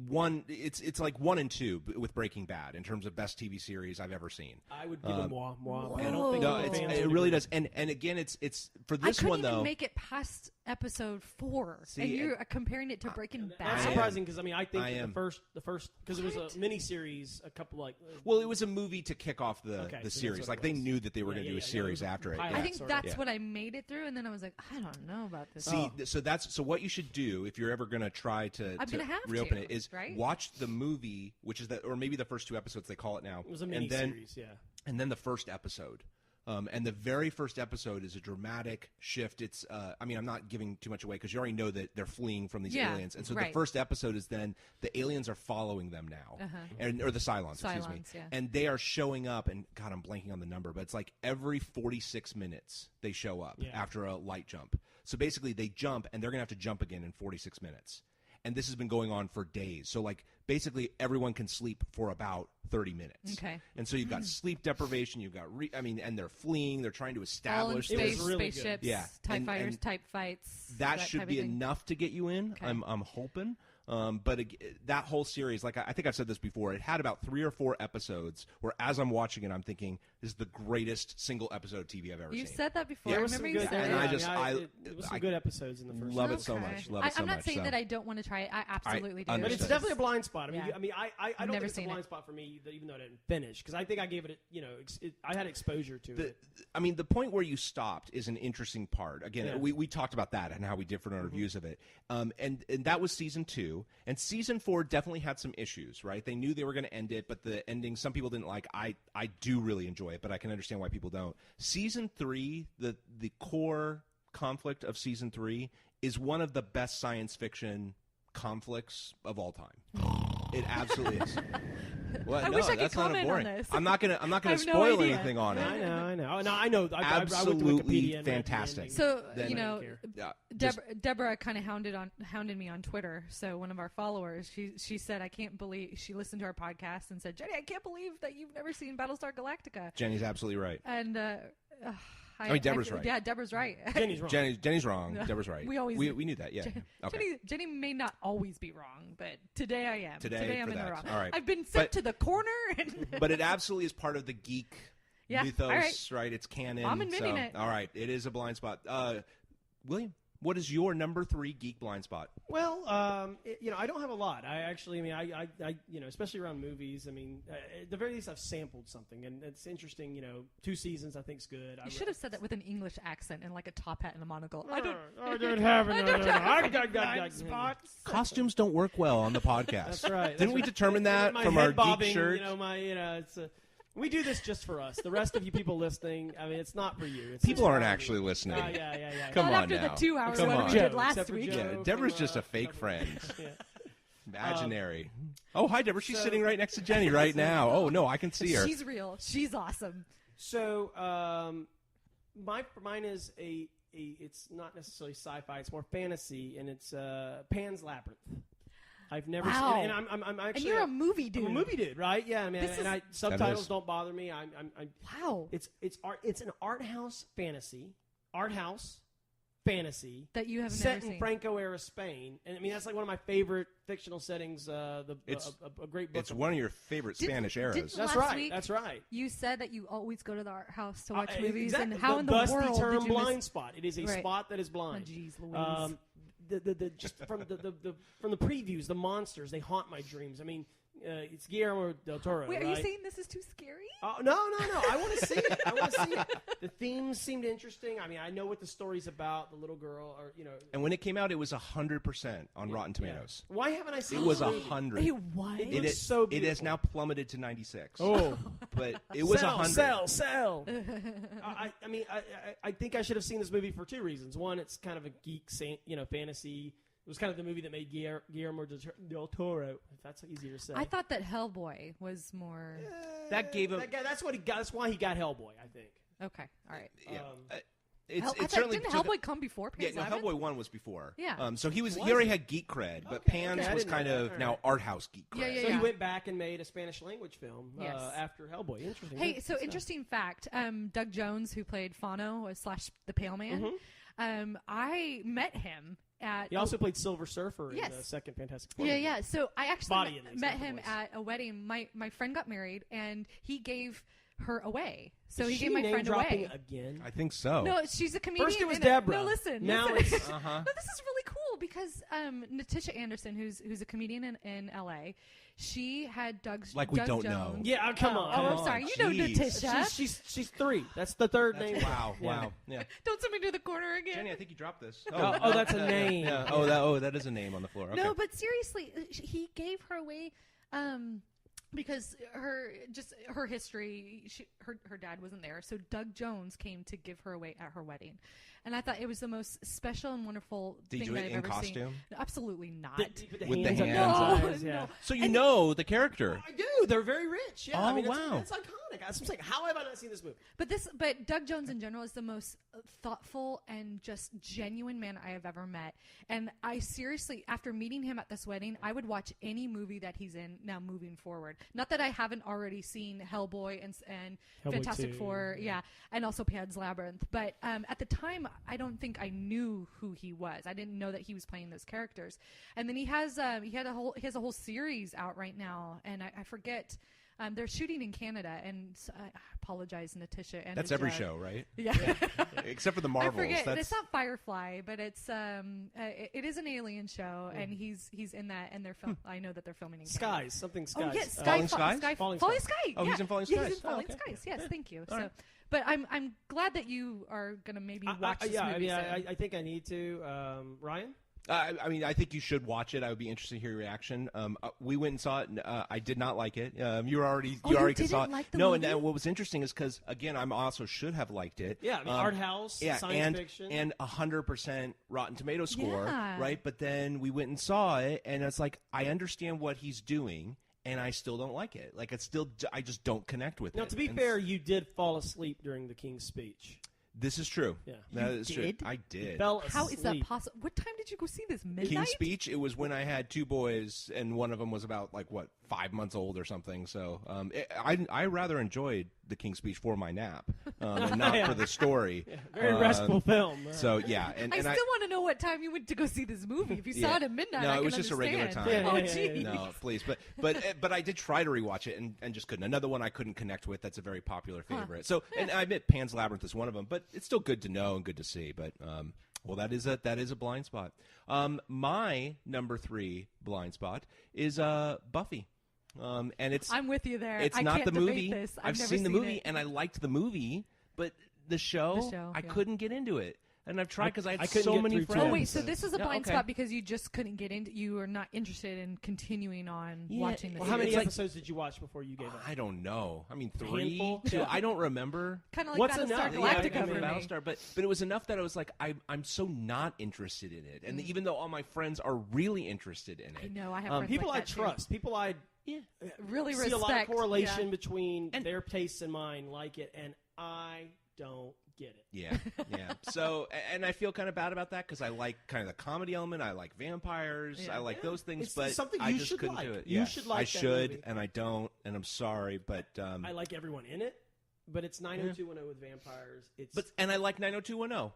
one. It's like 1 and 2 with Breaking Bad in terms of best TV series I've ever seen. I would give it moi. I don't think it really does. And again, it's for this one though. I couldn't even make it past episode 4, See, and you're comparing it to Breaking Bad. That's surprising because I think the first because it was What? a mini series, a couple Well, it was a movie to kick off the so series. that's Like what it they was. knew that they were going to do a series after it. pilot. I think sort of. that's what I made it through, and then I was like, I don't know about this. See, so what you should do if you're ever going to try to gonna have reopen to, it is right? watch the movie, which is or maybe the first 2 episodes they call it now. It was a mini series, yeah. And then the first episode. And the very first episode is a dramatic shift. It's, I mean, I'm not giving too much away because you already know that they're fleeing from these aliens. And so the first episode is then the aliens are following them now, or the Cylons, excuse me. Yeah. And they are showing up, and God, I'm blanking on the number, but it's like every 46 minutes they show up after a light jump. So basically they jump, and they're going to have to jump again in 46 minutes. And this has been going on for days. So, like, basically everyone can sleep for about 30 minutes. Okay. And so you've got sleep deprivation. You've got, and they're fleeing. They're trying to All in establish space, It was really good. spaceships, Yeah. TIE fighters, and type fights. that type should of be thing. enough to get you in. Okay. I'm hoping. But that whole series, like I think I've said this before, it had about 3 or 4 episodes where, as I'm watching it, I'm thinking, this is the greatest single episode of TV I've ever You seen. said that before. Yeah. I There was some remember you good, said and that. there was some good episodes in the first. love it so Okay. much. Love it so I'm not much. saying so. that I don't want to try it. I absolutely do. But it's Understood. definitely a blind spot. I mean, Yeah. I don't never think it's a seen blind it. spot for me, even though I didn't finish, because I think I gave it, I had exposure to it. I mean, the point where you stopped is an interesting part. Again, Yeah. we talked about that and how we differed in our views of it. And that was season 2. And season 4 definitely had some issues, right? They knew they were going to end it, but the ending, some people didn't like. I do really enjoy it, but I can understand why people don't. Season 3, the core conflict of season 3 is one of the best science fiction conflicts of all time. It absolutely is. Well, I no, wish I could that's not comment on boring. this. I'm not gonna I have no spoil idea. anything on it. I know. No, I know. I went to Absolutely Wikipedia and read the fantastic. ending. So, Then- you know, Yeah, just- Deborah kind of hounded me on Twitter. So one of our followers, she said, I can't believe, she listened to our podcast and said, Jenny, I can't believe that you've never seen Battlestar Galactica. Jenny's absolutely right. And I mean, Deborah's right. Yeah, Deborah's right. Jenny's wrong. Jenny's wrong. Deborah's right. We always we knew that. Yeah. Okay. Jenny may not always be wrong, but today I am. Today I'm for in the that. wrong. All right. I've been sent But- to the corner. And But it absolutely is part of the geek Yeah, mythos, all right. right? It's canon. I'm admitting it. All right, it is a blind spot. William, what is your number 3 geek blind spot? Well, I don't have a lot. I especially around movies. I mean, at the very least, I've sampled something, and it's interesting. 2 seasons, I think, is good. you should have said that with an English accent and like a top hat and a monocle. I don't have it. I've got blind spots. Costumes don't work well on the podcast. That's right. Didn't we determine that my from head our bobbing, geek shirt? It's we do this just for us. The rest of you people listening, I mean, it's not for you. It's People just aren't for actually you. listening. Yeah. Come Not on after now. the 2 hours Come one on. we did Joe, last except for week. Joe. Yeah, Deborah's from, just a fake friend. Yeah. Imaginary. Oh, hi, Deborah. She's so- sitting right next to Jenny right now. Oh, no, I can see her. She's real. She's awesome. So, mine is it's not necessarily sci-fi. It's more fantasy, and it's Pan's Labyrinth. I've never Wow. seen, and I'm actually. And you're a movie dude. I'm a movie dude, right? Yeah, I mean, This is- subtitles don't bother me. I'm Wow. It's art. It's an art house fantasy. Art house fantasy. That you have set never in seen. Franco era Spain, and I mean that's like one of my favorite fictional settings. A great book. It's one of your favorite Spanish eras. didn't- That's last right. week- That's right. You said that you always go to the art house to watch movies, Exactly. and how in the thus world the term did you blind miss? spot? It is a Right. spot that is Oh, blind. jeez, Louise. The just from the previews, the monsters, they haunt my dreams. I mean, It's Guillermo del Toro. Wait, are right? you saying this is too scary? No. I want to see it. The themes seemed interesting. I mean, I know what the story's about. The little girl, or And when it came out, it was 100% on Rotten Tomatoes. Yeah. Why haven't I seen It was this movie? 100. It was. It looks so It has beautiful. now plummeted to 96. Oh, But it was 100. Sell. I mean, I think I should have seen this movie for two reasons. One, it's kind of a geek, fantasy. It was kind of the movie that made Guillermo del Toro. If that's easier to say. I thought that Hellboy was more. That gave him. That guy, that's what he got. That's why he got Hellboy, I think. Okay, all right. Yeah. I thought, certainly didn't took Hellboy come before Pan's Yeah, no, Labyrinth? Hellboy 1 was before. Yeah. So he Was already it? had geek cred, but Okay, Pan's I was didn't know kind that. of All now right. art house geek cred. Yeah, yeah, So yeah. he went back and made a Spanish language film Yes. after Hellboy. Interesting. Hey, Good so stuff. interesting fact. Doug Jones, who played Fano / the Pale Man, I met him at. He also played Silver Surfer Yes. in the second Fantastic Four. Yeah. So I actually Body, at least, met not the him voice. at a wedding. My friend got married, and he gave her away. So Is he she gave my name friend dropping away. again. I think so. No, she's a comedian. First it was and Deborah. No, listen. Now listen. it's Uh-huh. No, this is really cool because Natisha Anderson, who's a comedian in LA, she had Doug Like we Doug don't Jones. know. Yeah, come on. Oh, come I'm on. sorry. You know Jeez. Natisha. She's three. That's the third name. Wow, Yeah. wow. Yeah. Don't send me to the corner again. Jenny, I think you dropped this. Oh, that's a name. Yeah. That is a name on the floor. Okay. No, but seriously, he gave her away because her history. Her dad wasn't there, so Doug Jones came to give her away at her wedding, and I thought it was the most special and wonderful Did thing you that do I've it in ever costume? seen. No, absolutely not. With the up hands. God's No, eyes, yeah. no. So you know the character. I do. They're very rich. Yeah. I Oh, mean, wow. It's iconic. I'm saying, how have I not seen this movie? But Doug Jones in general is the most thoughtful and just genuine man I have ever met. And I seriously, after meeting him at this wedding, I would watch any movie that he's in now moving forward. Not that I haven't already seen Hellboy and Hellboy Fantastic 2, Four, yeah, and also Pan's Labyrinth. But at the time, I don't think I knew who he was. I didn't know that he was playing those characters. And then he has a whole series out right now, and I forget. They're shooting in Canada, and I apologize, Natisha. And That's every show, right? Yeah. Except for the Marvels. I forget. That's It's not Firefly, but it's it is an alien show, and he's in that, and they're I know that they're filming in Canada. Skies. Oh yes, Falling Skies? Falling Falling Skies. Sky. Oh, yeah. he's in Falling Yeah, Skies. he's in Oh, Falling okay. Skies. Yes, thank you. All So, right. but I'm glad that you are gonna maybe watch this yeah, movie. I mean, soon. I think I need to. Ryan? I mean, I think you should watch it. I would be interested to hear your reaction. We went and saw it. And, I did not like it. You already you saw it. didn't like the no, movie? and what was interesting is because again, I also should have liked it. Yeah, I mean, art house, science fiction. and 100% Rotten Tomato score, Yeah. right? But then we went and saw it, and it's like I understand what he's doing, and I still don't like it. Like I just don't connect with it. Now, to be And fair, you did fall asleep during the King's speech. this is true. Yeah. That You is true. did? I did. Fell asleep. How is that possible? What time did you go see this? Midnight. King's Speech. It was when I had two boys, and one of them was about 5 months old or something. So I rather enjoyed the King's Speech for my nap, and not Yeah. for the story. Yeah, very restful film. So yeah, and I and still want to know what time you went to go see this movie. If you saw it at midnight, No, I it can was just a regular understand. time. Yeah, Oh, yeah, yeah, geez. yeah. no, please, but I did try to rewatch it and just couldn't. Another one I couldn't connect with. That's a very popular favorite. So, and I admit Pan's Labyrinth is one of them, but it's still good to know and good to see. But well, that is a blind spot. My number 3 blind spot is Buffy. And it's I'm with you there. It's I not can't the debate movie. This. I've never seen the movie it. and I liked the movie, but the show I yeah. couldn't get into it. And I've tried because I had couldn't so get many through two friends. Oh wait, so this is a Yeah, blind okay. spot because you just couldn't get into. You were not interested in continuing on watching this. Well, how many It's like- episodes did you watch before you gave up? I don't know. I mean, 3, handful? 2. Yeah. I don't remember. Kind of like What's Battlestar enough? Yeah, Galactica I for mean, me. Battlestar, but it was enough that I was like, I'm so not interested in it. And even though all my friends are really interested in I it, know I have friends People like I that, too. trust, people I Really see respect. a lot of correlation yeah. between And- their tastes and mine, like it, and I don't get it. yeah. So, and I feel kind of bad about that because I like kind of the comedy element. I like vampires. Yeah. I like those things, It's but something I you just should couldn't like. do it. You Yeah. should like I that should, movie. and I don't, and I'm sorry, but I like everyone in it, but it's 90210 with vampires. It's and I like 90210.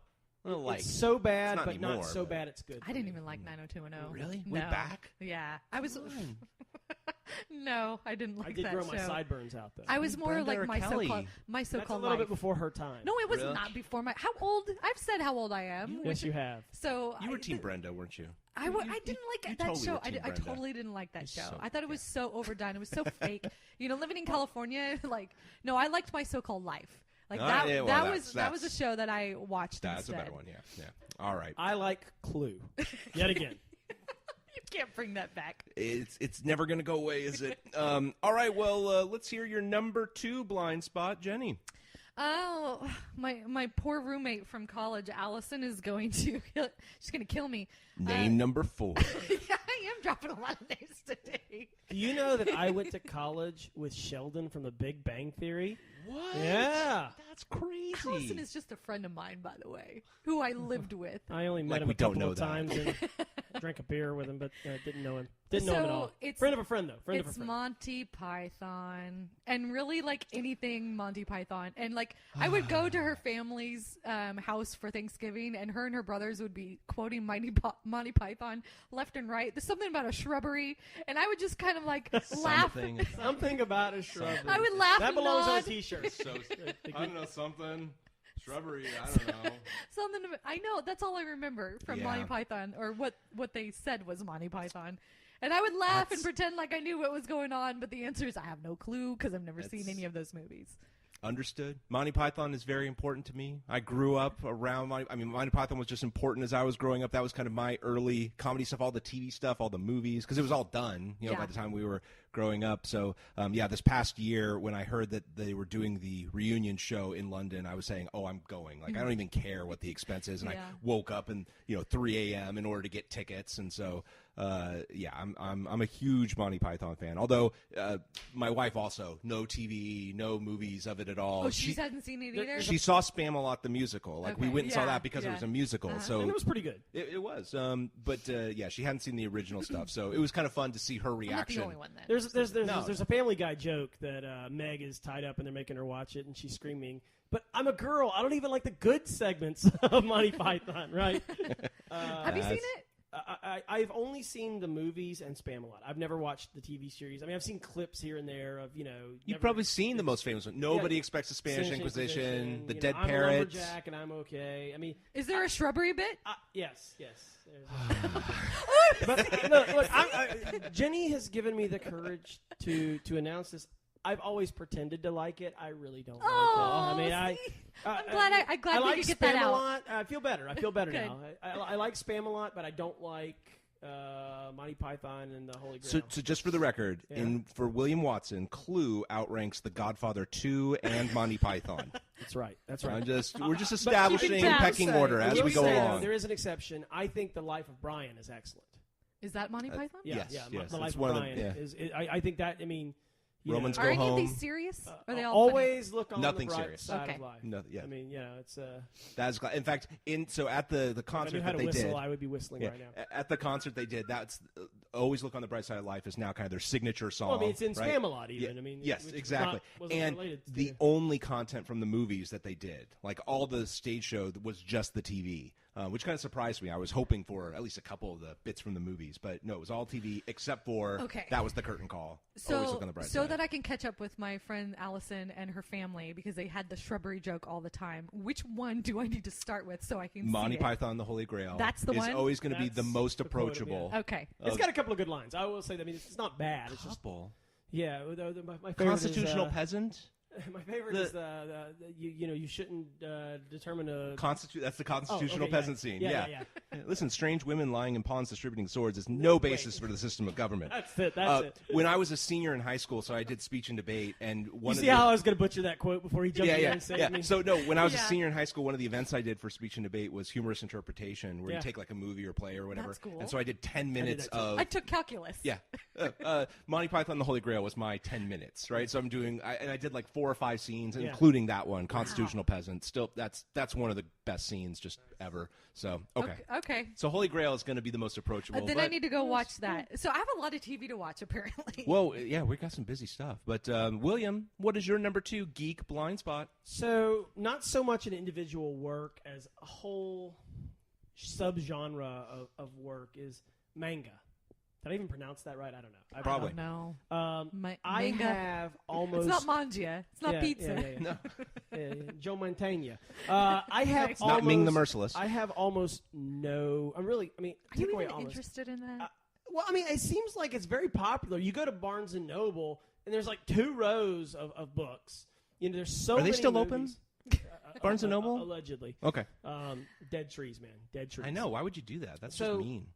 Well, like it's so bad, it's not but not anymore, so but- bad it's good. I didn't even like 90210. Really? No. Way back? Yeah, I was. No, I didn't like I did that grow show. my sideburns out, though. I was more Brenda like or my Kelly? so-called That's a life. little bit before her time. No, it was Really? not before my. How old? I've said how old I am. Yes, you have. So You were Team Brenda, weren't you? I didn't like you that totally show. were I Team Brenda. totally didn't like that show. so I thought it was so overdone. It was so fake. Living in California, no, I liked my so-called life. Like that. Yeah, well, that was a show that I watched That's instead. a better one. Yeah. All right. I like Clue. Yet again. You can't bring that back. It's never going to go away, is it? All right. Well, let's hear your number 2 blind spot, Jenny. Oh, my poor roommate from college, Allison, is going to she's going to kill me. Name number 4. Yeah, I am dropping a lot of names today. Do you know that I went to college with Sheldon from The Big Bang Theory? What? Yeah. That's crazy. Allison is just a friend of mine, by the way, who I lived with. I only met Like him we a couple don't know of that. times and drank a beer with him, but didn't know him. Didn't know him at all. It's- Friend of a friend, though. Friend of a It's friend. Monty Python, and really like anything Monty Python. And like I would go to her family's house for Thanksgiving, and her brothers would be quoting Monty Python left and right. There's something about a shrubbery, and I would just kind of like laugh. Something about a shrubbery. I would laugh That and belongs on a nod. T-shirt. So, I don't know, something. Shrubbery, I don't know. I know that's all I remember from Yeah. Monty Python, or what they said was Monty Python. And I would laugh and pretend like I knew what was going on, but the answer is I have no clue because I've never seen any of those movies. Understood. Monty Python is very important to me. I grew up around Monty Python was just important as I was growing up. That was kind of my early comedy stuff, all the TV stuff, all the movies, because it was all done, Yeah. by the time we were growing up. So, this past year when I heard that they were doing the reunion show in London, I was saying, oh, I'm going. Like, I don't even care what the expense is. And I woke up and, 3 a.m. in order to get tickets. And so, I'm a huge Monty Python fan. Although my wife also, no TV, no movies of it at all. Oh, she hasn't seen it either? She saw Spam-A-Lot the musical. Like we Okay, went and saw yeah, that because it yeah. was a musical. So And it was pretty good. it was. But she hadn't seen the original stuff. So it was kind of fun to see her I'm not reaction. the only one then. There's a Family Guy joke that Meg is tied up and they're making her watch it and she's screaming, "But I'm a girl. I don't even like the good segments of Monty Python." Right? Have you seen it? I've only seen the movies and Spam-A-Lot. I've never watched the TV series. I mean, I've seen clips here and there of You've probably seen the most famous one. Nobody expects the Spanish Inquisition, the Dead I'm Parrots. a lumberjack and I'm okay. I mean, Is there a shrubbery bit? yes. But look, Jenny has given me the courage to announce this. I've always pretended to like it. I really don't like it. I mean, see? I'm glad we like could get that out. Spam-A-Lot. I feel better. Good. now. I like Spam-A-Lot, but I don't like Monty Python and the Holy Grail. So just for the record, for William Watson, Clue outranks The Godfather 2 and Monty Python. That's right. We're just establishing pecking order as we go along. There is an exception. I think The Life of Brian is excellent. Is that Monty Python? Yes. Yes. The Life It's of one of Brian the- is. I think that. I mean, Romans Are Go any Home. of these serious? Are they all always look on Nothing the bright serious. side Okay. of life. No, yeah. I mean, it's. That's in fact at the If I concert knew how that to they whistle, did. I would be whistling right now. At the concert they did, that's always look on the bright side of life is now kind of their signature song. Well, I mean, it's in right? Spam-A-Lot even. Yeah, I mean, yes, which exactly. wasn't And related to the only content from the movies that they did, like all the stage show, was just the TV, which kind of surprised me. I was hoping for at least a couple of the bits from the movies, but no, it was all TV except for that was the curtain call. Always look on the bright side. that I can catch up with my friend Allison and her family because they had the shrubbery joke all the time. Which one do I need to start with so I can Monty see it? Python, the Holy Grail. That's the one? Is always going to be the That's most the quote, approachable. yeah. Okay. It's got a couple of good lines. I will say that. I mean, it's not bad. It's just Couple. my favorite Constitutional is, peasant. my favorite is you shouldn't determine a That's the constitutional okay, peasant scene. Yeah. Listen, strange women lying in ponds distributing swords is no basis for the system of government. That's it. That's it. When I was a senior in high school, so I did speech and debate, and one You of see the, how I was going to butcher that quote before he jumped in and saved me? So no, when I was a Yeah. senior in high school, one of the events I did for speech and debate was humorous interpretation, where Yeah. you take like a movie or play or whatever. That's cool. And so I did 10 minutes that too. of I took calculus. yeah. Monty Python, the Holy Grail was my 10 minutes, right? So I'm doing, and I did like 4 or 5 scenes, including that one, Constitutional Peasant. Still, that's one of the best scenes just ever. So, Okay. So Holy Grail is going to be the most approachable. Then but, I need to go watch that. So I have a lot of TV to watch, apparently. Well, yeah, we got some busy stuff. But, William, what is your number 2 geek blind spot? So, not so much an individual work as a whole subgenre of work is manga. Did I even pronounce that right? I don't know. Probably. I don't know. I Manga. have almost. It's not mangia. It's not pizza. No. Joe Mantegna. I have It's almost. not Ming the Merciless. I have almost no. Are you take away even almost. interested in that? Well, I mean, it seems like it's very popular. You go to Barnes and Noble, and there's like 2 rows of books. You know, there's so. Are they many still movies. open? Barnes and Noble? Allegedly. Okay. Dead trees, man. Dead trees. I know. Why would you do that? That's So, just mean.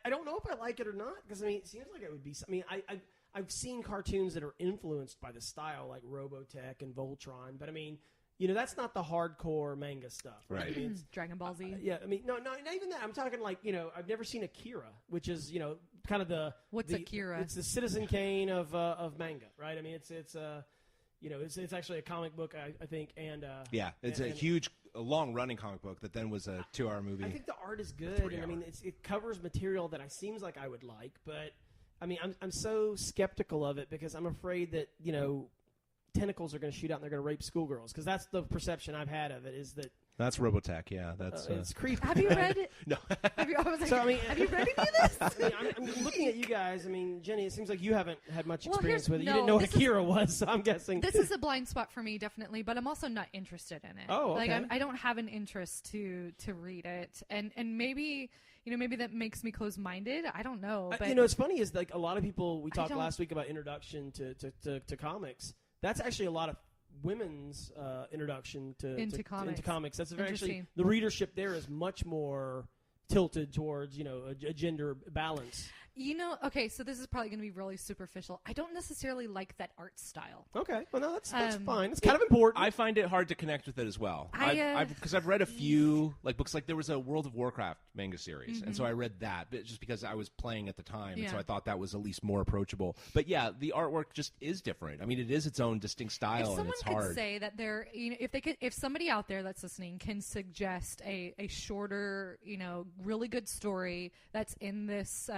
I don't know if I like it or not because I mean it seems like it would be. I mean I've seen cartoons that are influenced by the style like Robotech and Voltron, but I mean that's not the hardcore manga stuff, Right. I mean, it's, Dragon Ball Z. yeah, I mean not even that. I'm talking like I've never seen Akira, which is kind of the What's Akira? It's the Citizen Kane of manga, right? I mean it's it's actually a comic book I think and It's a huge, long-running comic book that then was a 2-hour movie. I think the art is good, 3 and I mean hour. it covers material that seems like I would like, but I mean I'm so skeptical of it because I'm afraid that tentacles are going to shoot out and they're going to rape schoolgirls because that's the perception I've had of it is that That's Robotech. Yeah, that's. it's creepy. Have you read it? No. I was like, So, I mean- have you read any of this? I mean, I'm looking at you guys. I mean, Jenny, it seems like you haven't had much Well, experience with it. You no, didn't know what this is- Akira was, so I'm guessing. This is a blind spot for me, definitely, but I'm also not interested in it. Oh, Like okay. I don't have an interest to read it, and maybe maybe that makes me close-minded. I don't know, but it's funny is like a lot of people. We talked don't- last week about introduction to comics. That's actually a lot of women's introduction Into comics. That's actually Interesting. the readership there is much more tilted towards a gender balance. Okay, so this is probably going to be really superficial. I don't necessarily like that art style. Okay, well no, that's Um, fine. It's kind of important. I find it hard to connect with it as well. I, Because I've read a few books. Like there was a World of Warcraft manga series, and so I read that, but just because I was playing at the time, and so Yeah. I thought that was at least more approachable. But yeah, the artwork just is different. I mean, it is its own distinct If style, and someone it's could hard. say that they're, if somebody out there that's listening can suggest a shorter, really good story that's in this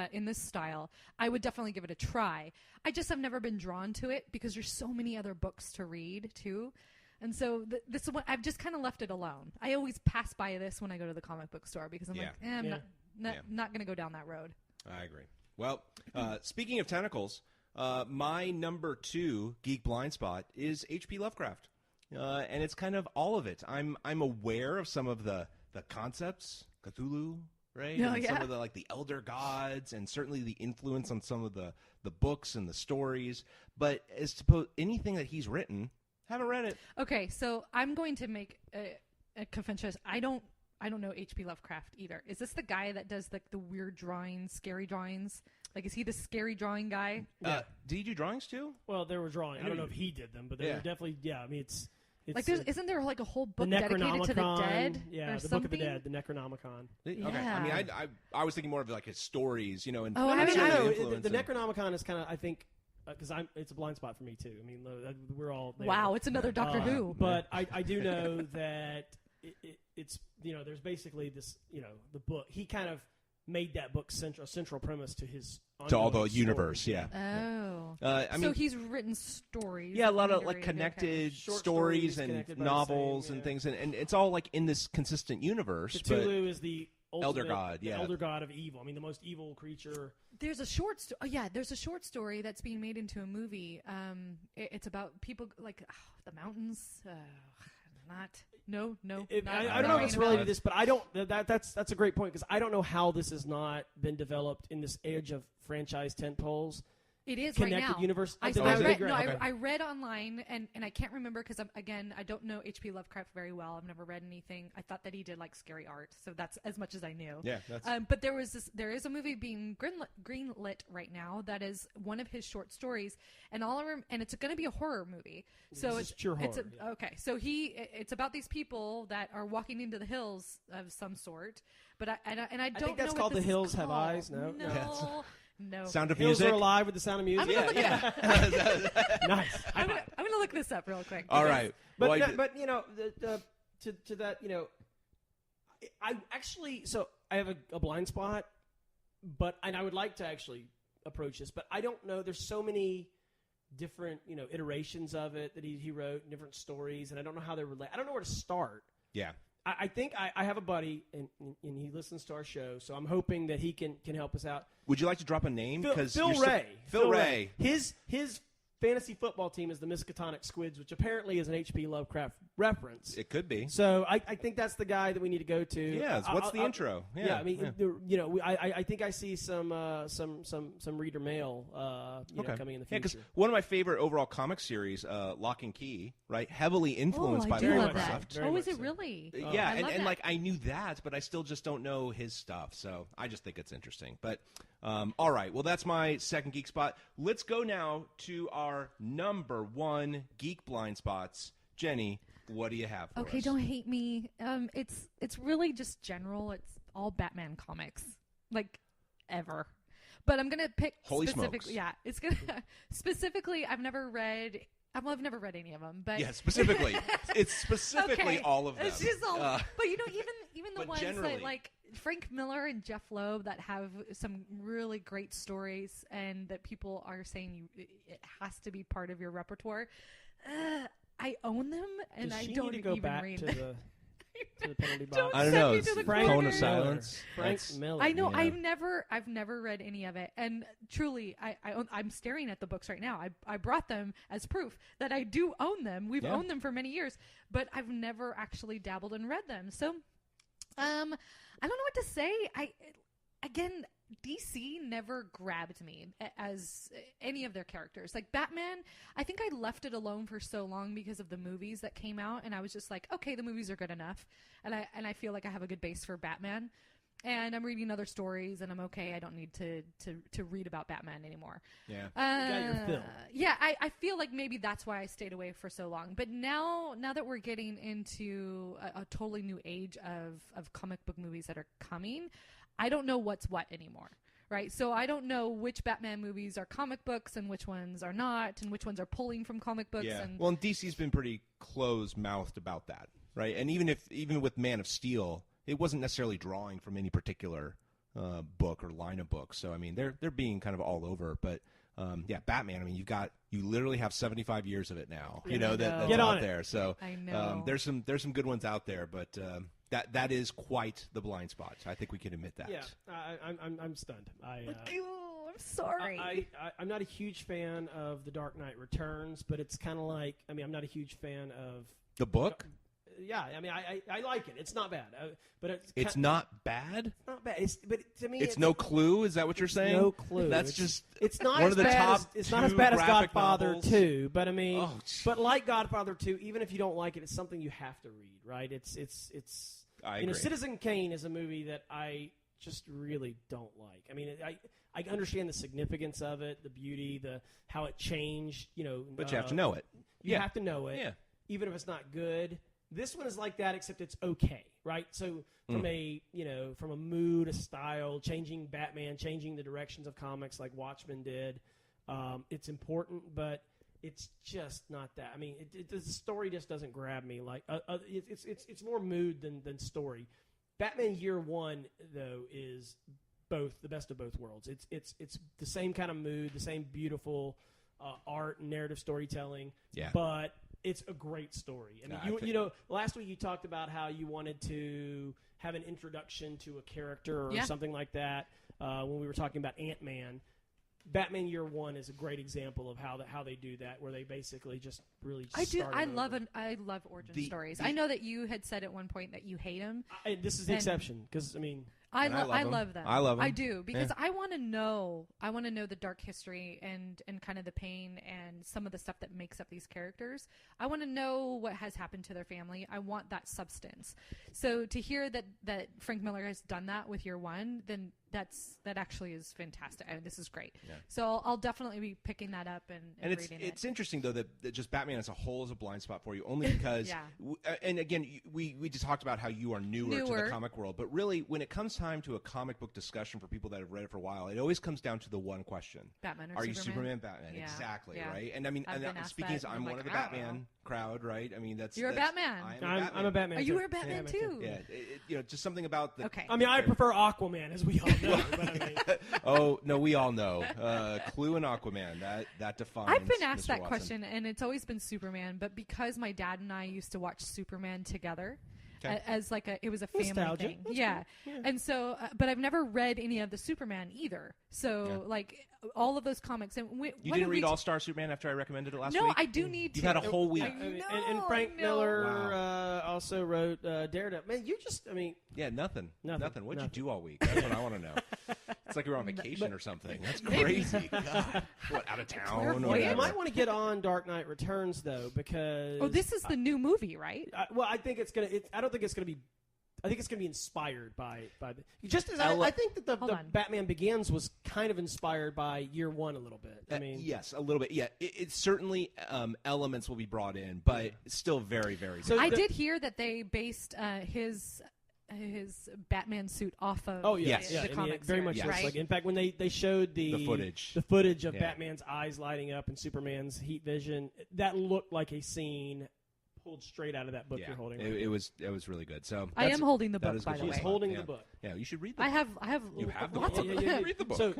style, I would definitely give it a try. I just have never been drawn to it because there's so many other books to read too, and so this one I've just kind of left it alone. I always pass by this when I go to the comic book store because I'm I'm not going to go down that road. I agree. Well, speaking of tentacles, my number 2 geek blind spot is H.P. Lovecraft, and it's kind of all of it. I'm aware of some of the concepts, Cthulhu, right? Oh, And yeah. some of the elder gods, and certainly the influence on some of the books and the stories. But as to anything that he's written, haven't read it. Okay, so I'm going to make a confession. I don't know H.P. Lovecraft either. Is this the guy that does the weird drawings, scary drawings? Like, is he the scary drawing guy? Did he do drawings too? Well, they were drawing. I don't know if he did them, but they were definitely. Yeah, I mean, it's Like, isn't there like a whole the book dedicated to the Necronomicon. dead? Yeah, or the something? Book of the Dead, the Necronomicon. Okay. Yeah. I mean, I was thinking more of like his stories, and Oh, I mean, certainly I know influence the and- Necronomicon is kind of, I think, because it's a blind spot for me too. I mean, we're all there. Wow, it's another Doctor Who. But I do know that it's there's basically this the book. He kind of made that book central premise to his to all the ongoing universe. stories. Yeah. Oh. I So mean, he's written stories. yeah, a lot that of we like read, okay. connected Short stories stories and connected by the novels same, and yeah. things, and it's all like in this consistent universe. But Cthulhu is the Elder ultimate- god, the yeah. elder god of evil. I mean, the most evil creature. There's a short there's a short story that's being made into a movie. It's about people like the mountains. No. I don't know if it's related to this, but I don't. That's a great point because I don't know how this has not been developed in this age of franchise tentpoles. It is Connected right now. universe. I, Then I that would be read, great. no, Okay. I read online, and I can't remember because, again, I don't know H.P. Lovecraft very well. I've never read anything. I thought that he did, like, scary art, so that's as much as I knew. yeah, that's But there is a movie being greenlit right now that is one of his short stories, and it's going to be a horror movie. So This is pure horror, yeah. Okay, so it's about these people that are walking into the hills of some sort, but I don't think know that's what called this The is Hills Have called. Eyes. No? No. No. Sound of Hills Music. are alive with the sound of music. I'm gonna look Nice. I'm gonna look this up real quick. All right, But Well, to that I actually I have a blind spot, and I would like to actually approach this, but I don't know. There's so many different iterations of it that he wrote, different stories, and I don't know how they relate. I don't know where to start. yeah. I think I have a buddy, and he listens to our show, so I'm hoping that he can help us out. Would you like to drop a name? Phil Ray. Phil Ray. His fantasy football team is the Miskatonic Squids, which apparently is an H.P. Lovecraft reference. It could be. So I think that's the guy that we need to go to. Yeah. What's the intro? Yeah. I mean, I think I see some reader mail, coming in the future. Yeah, because one of my favorite overall comic series, Lock and Key, right, heavily influenced by Lovecraft. Oh, is it really? Yeah, and like I knew that, but I still just don't know his stuff. So I just think it's interesting. But all right, well, that's my second geek spot. Let's go now to our number one geek blind spots. Jenny, what do you have for us? Okay, don't hate me. It's really just general. It's all Batman comics, like ever. But I'm gonna pick specifically. Yeah, it's gonna specifically. I've never read any of them, but specifically, it's specifically okay. all of them. It's just all, but even the ones generally, that like Frank Miller and Jeff Loeb that have some really great stories, and that people are saying it has to be part of your repertoire. I own them, and Does I she don't need to go even back read to them. the penalty box. Don't I don't send know. me It's to the Frank Cone corner. of Silence. Frank Miller. I know. Yeah. I've never read any of it, and truly, I'm staring at the books right now. I brought them as proof that I do own them. We've owned them for many years, but I've never actually dabbled and read them. So, I don't know what to say. Again, DC never grabbed me as any of their characters. Like Batman, I think I left it alone for so long because of the movies that came out, and I was just like, okay, the movies are good enough, and I feel like I have a good base for Batman, and I'm reading other stories, and I'm okay. I don't need to read about Batman anymore. Yeah, you got your fill. Yeah, I feel like maybe that's why I stayed away for so long. But now that we're getting into a totally new age of comic book movies that are coming, I don't know what's what anymore, right? So I don't know which Batman movies are comic books and which ones are not, and which ones are pulling from comic books. Yeah. And well, and DC's been pretty closed-mouthed about that, right? And even with Man of Steel, it wasn't necessarily drawing from any particular book or line of books. So I mean, they're being kind of all over. But Batman. I mean, you literally have 75 years of it now. You know that's out there. So I know. There's some good ones out there, but. That is quite the blind spot. I think we can admit that. Yeah, I'm stunned. I'm sorry. I'm not a huge fan of The Dark Knight Returns, but it's kind of like, I mean, I'm not a huge fan of the book. Yeah, I mean, I like it. It's not bad, but it's not bad. It's not bad. But to me, it's no clue. Is that what you're saying? No clue. It's not one as of the bad top. It's not as bad as Godfather novels. 2, but I mean, but like Godfather 2, even if you don't like it, it's something you have to read, right? It's. I agree. Citizen Kane is a movie that I just really don't like. I mean, I understand the significance of it, the beauty, how it changed. But you have to know it. You have to know it. Yeah. Even if it's not good. This one is like that, except it's okay, right? So from a mood, a style, changing Batman, changing the directions of comics like Watchmen did, it's important, but it's just not that. I mean, the story just doesn't grab me. Like it's more mood than story. Batman Year One though is both the best of both worlds. It's the same kind of mood, the same beautiful art and narrative storytelling. Yeah. But it's a great story. I mean, last week you talked about how you wanted to have an introduction to a character or something like that when we were talking about Ant-Man. Batman Year One is a great example of how they do that, where they basically just really. I love origin stories. I know that you had said at one point that you hate them. This is the exception because I mean. I love them. I love them. I do because I want to know. I want to know the dark history and kind of the pain and some of the stuff that makes up these characters. I want to know what has happened to their family. I want that substance. So to hear that Frank Miller has done that with Year One, then that actually is fantastic. I mean, this is great. Yeah. So I'll definitely be picking that up and reading it. It's interesting though that just Batman as a whole is a blind spot for you, only because. And again, we just talked about how you are newer to the comic world, but really when it comes time to a comic book discussion for people that have read it for a while, it always comes down to the one question: Batman or Are Superman? you Superman, Batman? Yeah. Exactly, Yeah. right? And I mean, speaking as I'm one of the Batman crowd, right? I mean, you're a Batman. I'm a Batman. Are you a Batman too? Yeah, just something about the. Okay. I mean, I prefer Aquaman, as we all know. But I mean. Oh no, we all know Clue and Aquaman. That defines. I've been asked Mr. that Watson. question, and it's always been Superman. But because my dad and I used to watch Superman together, as like it was a family Nostalgia. thing. That's Yeah. cool. Yeah. And so, but I've never read any of the Superman either. So like all of those comics. And You didn't read All Star Superman after I recommended it last week? No, I do need to. You've had a whole week. And Frank Miller also wrote Daredevil. Man, you just, Yeah, nothing. Nothing. What'd you do all week? That's what I want to know. It's like we were on vacation or something. That's crazy. God. What, out of town? Clairvoyant. Or you whatever? might want to get on Dark Knight Returns though, because this is the new movie, right? I think it's gonna. I don't think it's gonna be. I think it's gonna be inspired by the. Just as Ella- I think that the Hold on. Batman Begins was kind of inspired by Year One a little bit. I mean, yes, a little bit. Yeah, it certainly elements will be brought in, but it's still very, very So different. I did hear that they based his Batman suit off of Oh yeah, Yes. yeah. the I mean, comic it very much series, looks right? like. In fact, when they showed The footage. the footage of Yeah. Batman's eyes lighting up and Superman's heat vision, that looked like a scene pulled straight out of that book Yeah, you're holding. it was really good. So I am holding the that book, is by good the She's way. fun. holding Yeah. the book. Yeah, you should read the I book. have You have the lots book. of Read the book. So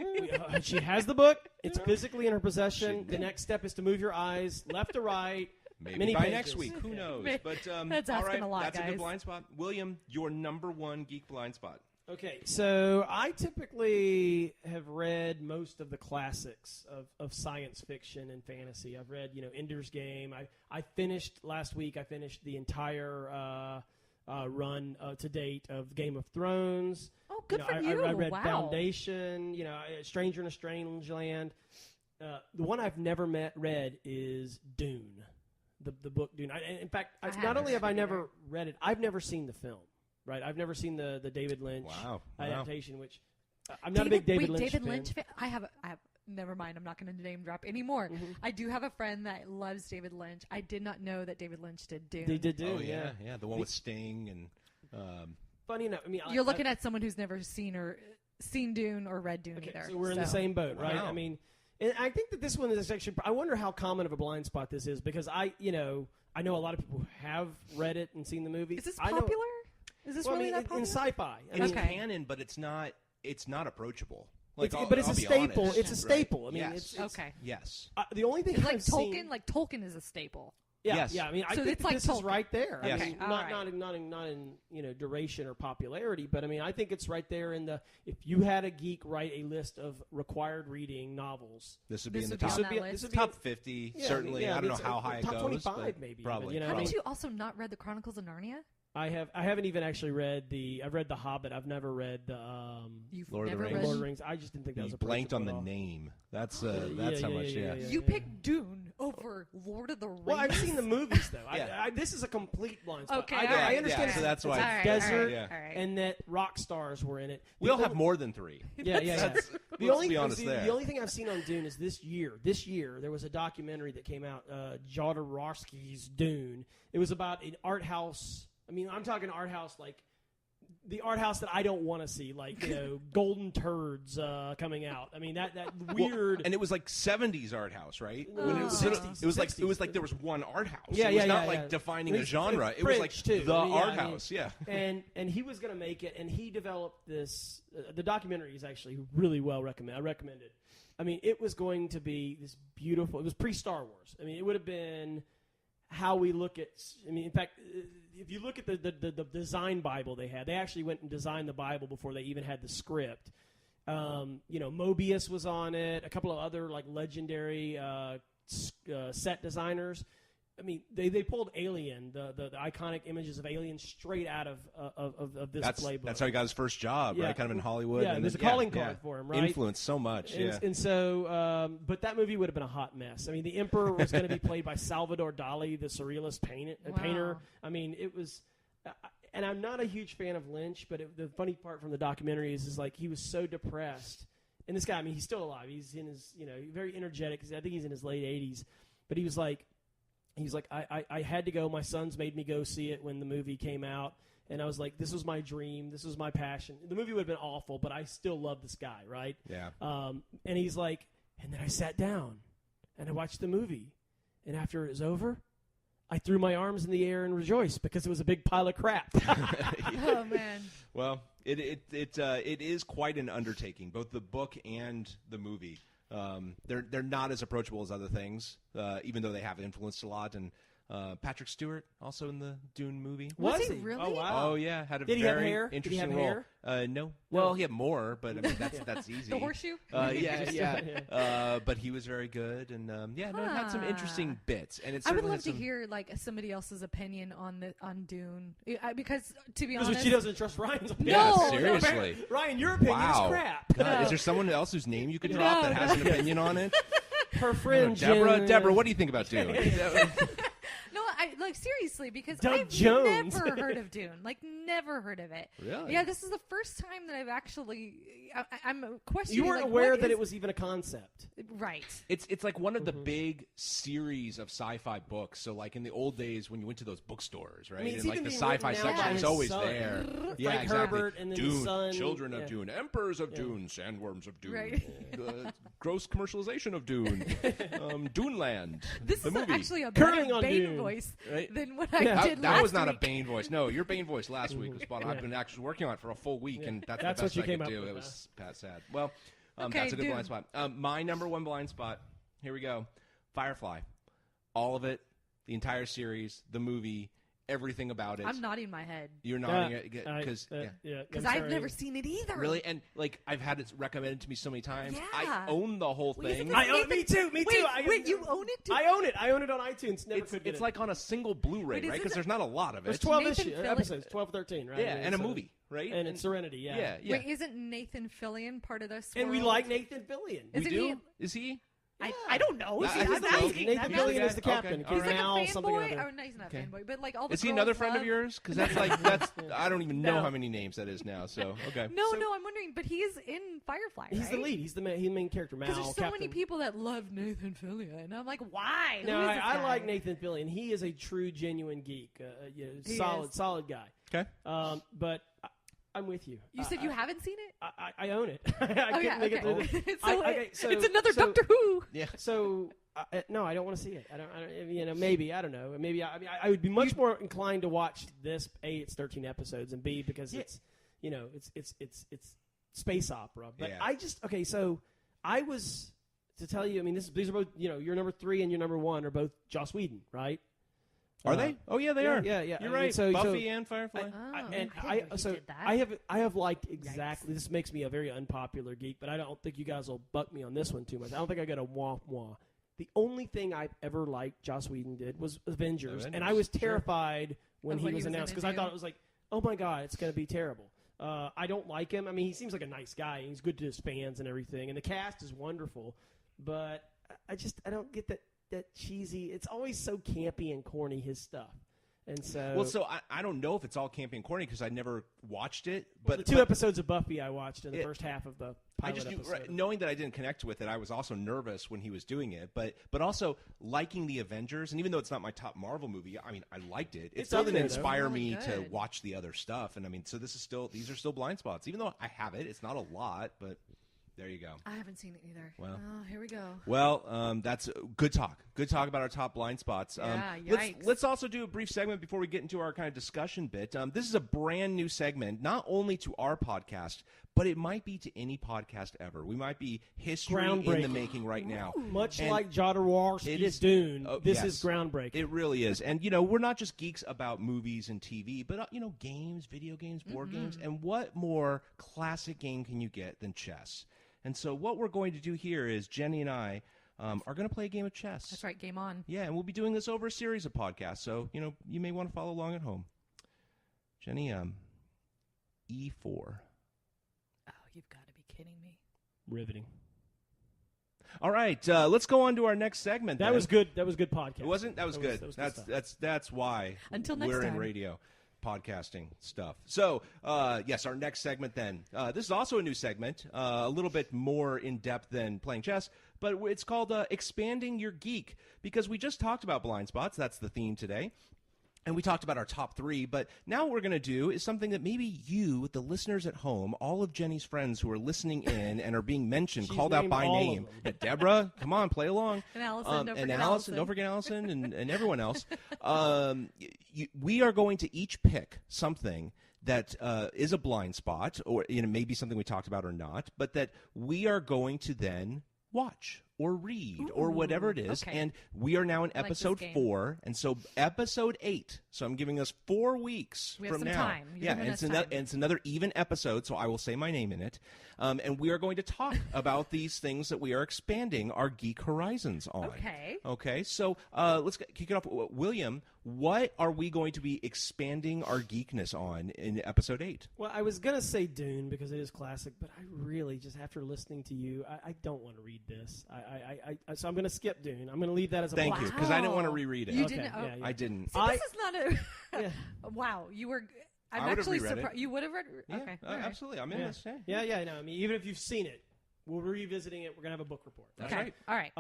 she has the book. It's physically in her possession. Shouldn't The it? next step is to move your eyes left to right. Maybe Many by pages. next week. Who knows? Maybe. But That's all asking right, a lot, that's a guys. good blind spot. William, your number one geek blind spot. Okay, so I typically have read most of the classics of science fiction and fantasy. I've read, Ender's Game. I finished last week. I finished the entire run to date of Game of Thrones. Oh, good for I you! read Wow. Foundation. Stranger in a Strange Land. The one I've never read is Dune, the book Dune. In fact, I not haven't only have read I it never read it, I've never seen the film. Right, I've never seen the David Lynch Wow. adaptation, which I'm not a big David Lynch David fan. Lynch fan? I have. Never mind. I'm not going to name drop anymore. Mm-hmm. I do have a friend that loves David Lynch. I did not know that David Lynch did Dune. They did Dune, Oh yeah. The one with Sting and Funny enough, You're looking at someone who's never seen Dune or read Dune okay, either. so we're in the same boat, right? Wow. I mean, and I think that this one is actually. I wonder how common of a blind spot this is because I know a lot of people who have read it and seen the movie. Is this I know- popular? Is this Well, really I mean, that popular? in sci-fi. I it's mean, Okay. canon, but it's not approachable. but it's I'll a be staple. honest, It's a staple. right? I mean, Yes. it's Okay. Yes. the only thing It's like I've Tolkien. seen. Like Tolkien is a staple. Yeah, Yes. yeah. I mean, I So think it's that like this is Tolkien. right there. Yes. I mean, Okay, not in duration or popularity, but I mean, I think it's right there in the. If you had a geek write a list of required reading novels, This would be This in the would be top on that list. this would be top 50 Yeah, certainly. yeah, I don't know it's, how high it top goes. 25 but maybe, probably. but, you know, Haven't I mean- you also not read the Chronicles of Narnia? I haven't even actually read I've read The Hobbit. I've never read the You've Lord of the never Rings. read. Lord of the Rings. I just didn't think that was You a blanked on the at all. name. That's Yeah, how much. Yeah. You picked Dune over Lord of the Rings. Well, I've seen the movies though. Yeah. This is a complete blind spot. Okay, I, all right. I understand Yeah, so it's, that's it's why a it's desert Yeah. All right. and that rock stars were in it. We'll The have more than 3. Yeah, yeah. Let's The be honest there. The only thing I've seen on Dune is this year. This year, there was a documentary that came out, Jodorowsky's Dune. It was about an art house. I mean, I'm talking art house like the art house that I don't want to see, like golden turds coming out. I mean, that weird. And it was like 70s art house, right? Oh. When it was, 60s. it was like there was one art house. Yeah, it was yeah, not yeah, like yeah. defining a It's genre. It was like French, too. the I mean, yeah, art I mean, house. Yeah. And he was going to make it, and he developed this. The documentary is actually really well recommended. I recommend it. I mean, it was going to be this beautiful. It was pre-Star Wars. I mean, it would have been how we look at. I mean, in fact, if you look at the design Bible they had, they actually went and designed the Bible before they even had the script. Mobius was on it. A couple of other like legendary set designers. I mean, they pulled Alien, the iconic images of Alien, straight out of this playbook. That's how he got his first job, Yeah. right? Kind of in Hollywood. Yeah, and there's then- a calling card for him, right? Influenced so much. Yeah. And so, but that movie would have been a hot mess. I mean, the Emperor was going to be played by Salvador Dali, the surrealist painter. I mean, it was. And I'm not a huge fan of Lynch, but the funny part from the documentary is like he was so depressed. And this guy, I mean, he's still alive. He's in his, very energetic. I think he's in his late 80s. But he was like, I had to go. My sons made me go see it when the movie came out. And I was like, this was my dream. This was my passion. The movie would have been awful, but I still love this guy, right? Yeah. And he's like, and then I sat down and I watched the movie. And after it was over, I threw my arms in the air and rejoiced because it was a big pile of crap. Oh man. Well, it is quite an undertaking, both the book and the movie. They're not as approachable as other things, even though they have influenced a lot. And Patrick Stewart, also in the Dune movie. Was he really? Oh, wow. Oh yeah, had a Did he have very hair? interesting Did he have role. hair? No. Well, he had more, but I mean that's easy. The horseshoe? Yeah. But he was very good, and it had some interesting bits. And I would love to hear like somebody else's opinion on Dune, because to be honest, because she doesn't trust Ryan's opinion. No, seriously. Ryan, your opinion is crap. God, is there someone else whose name you could drop that has an opinion on it? Her friend Deborah, what do you think about Dune? No, seriously, because Doug I've Jones. never heard of Dune. Never heard of it. Really? Yeah, this is the first time that I've actually. I'm questioning. You weren't aware that it was even a concept. Right. It's like one of the big series of sci-fi books. So like in the old days when you went to those bookstores, right? I mean, it's and like even the being sci-fi written now section by is his always son. there. Yeah, Frank exactly. Herbert and then Dune, his son. children of Dune, emperors of Dune, sandworms of Dune, Right. Gross commercialization of Dune, Duneland. This the is movie. actually a Curling better on Bane Dune. voice Right? than what I did That last was not week. a Bane voice. No, your Bane voice last week was spot on. I've been actually working on it for a full week, and that's the That's best what you I came could up do. with, It was sad. Well, Okay, that's a good Dune. blind spot. My number one blind spot. Here we go. Firefly. All of it, the entire series, the movie, everything about it. I'm nodding my head You're nodding because because I've never seen it either. really, and like I've had it recommended to me so many times. Yeah. I own the whole Well, isn't thing. this- I own me too. Wait, you own it too? I own it. I own it on iTunes. Never could get It's it. like on a single Blu-ray, Wait, right? Because isn't there's not a lot of There's it. 12 Nathan Fillion- episodes, 12, 13, right? Yeah, I mean, and a so- movie, right? And Serenity, yeah. Yeah. Wait, isn't Nathan Fillion part of this? And we world? like Nathan Fillion. Is we it do. he? Is he? I don't know. I I'm think so. asking. Nathan I'm Fillion asking. is the captain. Okay, all He's right. like Al a something or fanboy. other. Oh, no, he's not a Okay. fanboy, but like all the Is he girls another friend love- of yours? Because that's I don't even know how many names that is now. So okay. No, I'm wondering, but he is in Firefly. He's the lead. He's the main character. Mal, Because there's so captain. many people that love Nathan Fillion, and I'm like, why? No, Who is this I guy? like Nathan Fillion. He is a true, genuine geek. He Solid guy. Okay. But I'm with you. You said you haven't seen it? I own it. I Oh, couldn't yeah, make it through okay. this. So it's another Doctor Who. Yeah. So no, I don't want to see it. I don't. Maybe I don't know. Maybe I would be much more inclined to watch this. A, it's 13 episodes, and B, because it's space opera. But Yeah. I just So I was to tell you. I mean, these are both. Your number 3 and your number 1 are both Joss Whedon, right? Are they? Oh yeah, they are. Yeah. You're I mean, right. so- Buffy and Firefly. Oh, I didn't know he did that. I have liked exactly. This makes me a very unpopular geek, but I don't think you guys will buck me on this one too much. I don't think I got a wah wah. The only thing I've ever liked Joss Whedon did was Avengers, and I was terrified when he was announced because I thought it was like, oh my god, it's going to be terrible. I don't like him. I mean, he seems like a nice guy. He's good to his fans and everything, and the cast is wonderful. But I don't get that cheesy. It's always so campy and corny, his stuff. And so, I don't know if it's all campy and corny because I never watched it. But the 2 episodes of Buffy I watched in the first half of the pilot episode. Knowing that I didn't connect with it, I was also nervous when he was doing it. But also liking the Avengers, and even though it's not my top Marvel movie, I mean I liked it. It still up didn't there, though. inspire Really me to good. watch the other stuff. And I mean, so these are still blind spots. Even though I have it, it's not a lot, but. There you go. I haven't seen it either. Well. Oh, here we go. Well, that's good talk. Good talk about our top blind spots. Yeah, yikes. Let's also do a brief segment before we get into our kind of discussion bit. This is a brand new segment, not only to our podcast, but it might be to any podcast ever. We might be history in the Groundbreaking. making right now. Much And like Jodorowsky's Dune, this yes. is groundbreaking. It really is. And, we're not just geeks about movies and TV, but, games, video games, board games. And what more classic game can you get than chess? And so what we're going to do here is Jenny and I are going to play a game of chess. That's right. Game on. Yeah, and we'll be doing this over a series of podcasts. So, you may want to follow along at home. Jenny, E4. Oh, you've got to be kidding me. Riveting. All right, let's go on to our next segment. That then. was good. That was good podcast. It wasn't? That was good. That was good stuff. That's why Until next we're in time. radio. Podcasting stuff. So, yes, our next segment then. This is also a new segment, a little bit more in-depth than playing chess, but it's called Expanding Your Geek, because we just talked about blind spots. That's the theme today. And we talked about our top 3, but now what we're going to do is something that maybe you, the listeners at home, all of Jenny's friends who are listening in and are being mentioned, She's called out named by all of name. them. Deborah, come on, play along. And Allison, Don't forget Allison, and everyone else. We are going to each pick something that is a blind spot, or maybe something we talked about or not, but that we are going to then watch or read or whatever it is. okay. And we are now in I like this episode game. 4, and so episode 8. So I'm giving us 4 weeks We have from some now. time. You're Yeah, giving and us and time. it's another even episode, so I will say my name in it. And we are going to talk about these things that we are expanding our geek horizons on. Okay. Okay, so let's kick it off. William, what are we going to be expanding our geekness on in episode 8? Well, I was going to say Dune because it is classic, but I really, just after listening to you, I don't want to read this. So I'm going to skip Dune. I'm going to leave that as a Thank blank. you, because I didn't want to Wow. reread it. You Okay, didn't? Oh. yeah, yeah. I didn't. See, this is not a. Yeah. Wow, you were. I'm I would've actually reread it. surprised. You would have read. Yeah, Okay, all right. absolutely. I'm in Yeah. this. Yeah, no. I mean, even if you've seen it, we're revisiting it. We're going to have a book report. That's Okay, right. all right.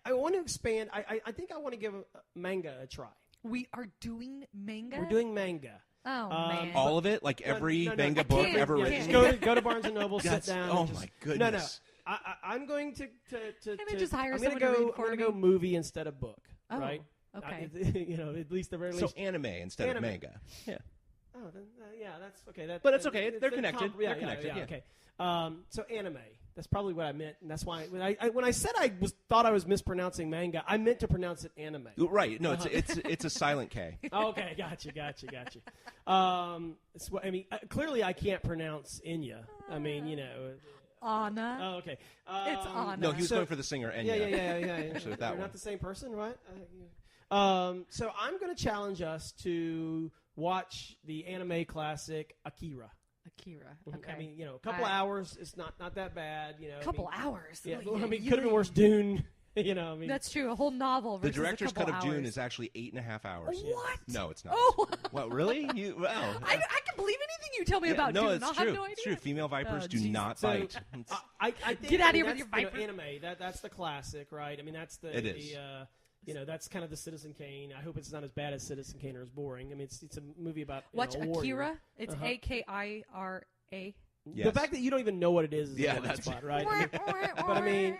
I want to expand. I think I want to give manga a try. We are doing manga. We're doing manga. Oh man. All of it, like every no, manga I book can't. ever Yeah, written. Just go to Barnes and Noble, sit That's- down. oh and just, my goodness. No. I'm going to Can I just hire I'm someone gonna to go. read for I'm gonna go me? movie instead of book. Oh, Right. okay. At least the very So least. anime instead Anime. of manga. Yeah. Oh, then, yeah, that's okay. That, But it's okay. They're the connected. Yeah, They're connected, yeah. Okay. So anime. That's probably what I meant, and that's why when I said thought I was mispronouncing manga, I meant to pronounce it anime. Right. No, it's a silent K. Okay, gotcha. I mean, clearly I can't pronounce Enya. I mean, Anna. Oh, okay. It's Anna. No, he was going for the singer Enya. Yeah. Actually, with that You're one. not the same person, right? So I'm going to challenge us to watch the anime classic Akira. Akira. Okay. I mean, a couple hours is not that bad. couple hours. Yeah, Well, I mean, you could have been worse. Dune. I mean, That's true. A whole novel. The Versus director's a couple cut of hours. Dune is actually 8.5 hours. What? No, it's not. Oh. Well, really? Wow. I can believe anything you tell me Yeah, about no, Dune. it's I'll true. have no idea. It's true. Female vipers Oh, do geez. not So, bite. I think, Get out of here that's, with your viper. anime. That's the classic, right? I mean, that's the. It is. That's kind of the Citizen Kane. I hope it's not as bad as Citizen Kane or as boring. I mean, it's a movie about Watch a warrior. Akira. It's Uh-huh. Akira. Yes. The fact that you don't even know what it is Yeah, a blind that's- spot, right? But I mean,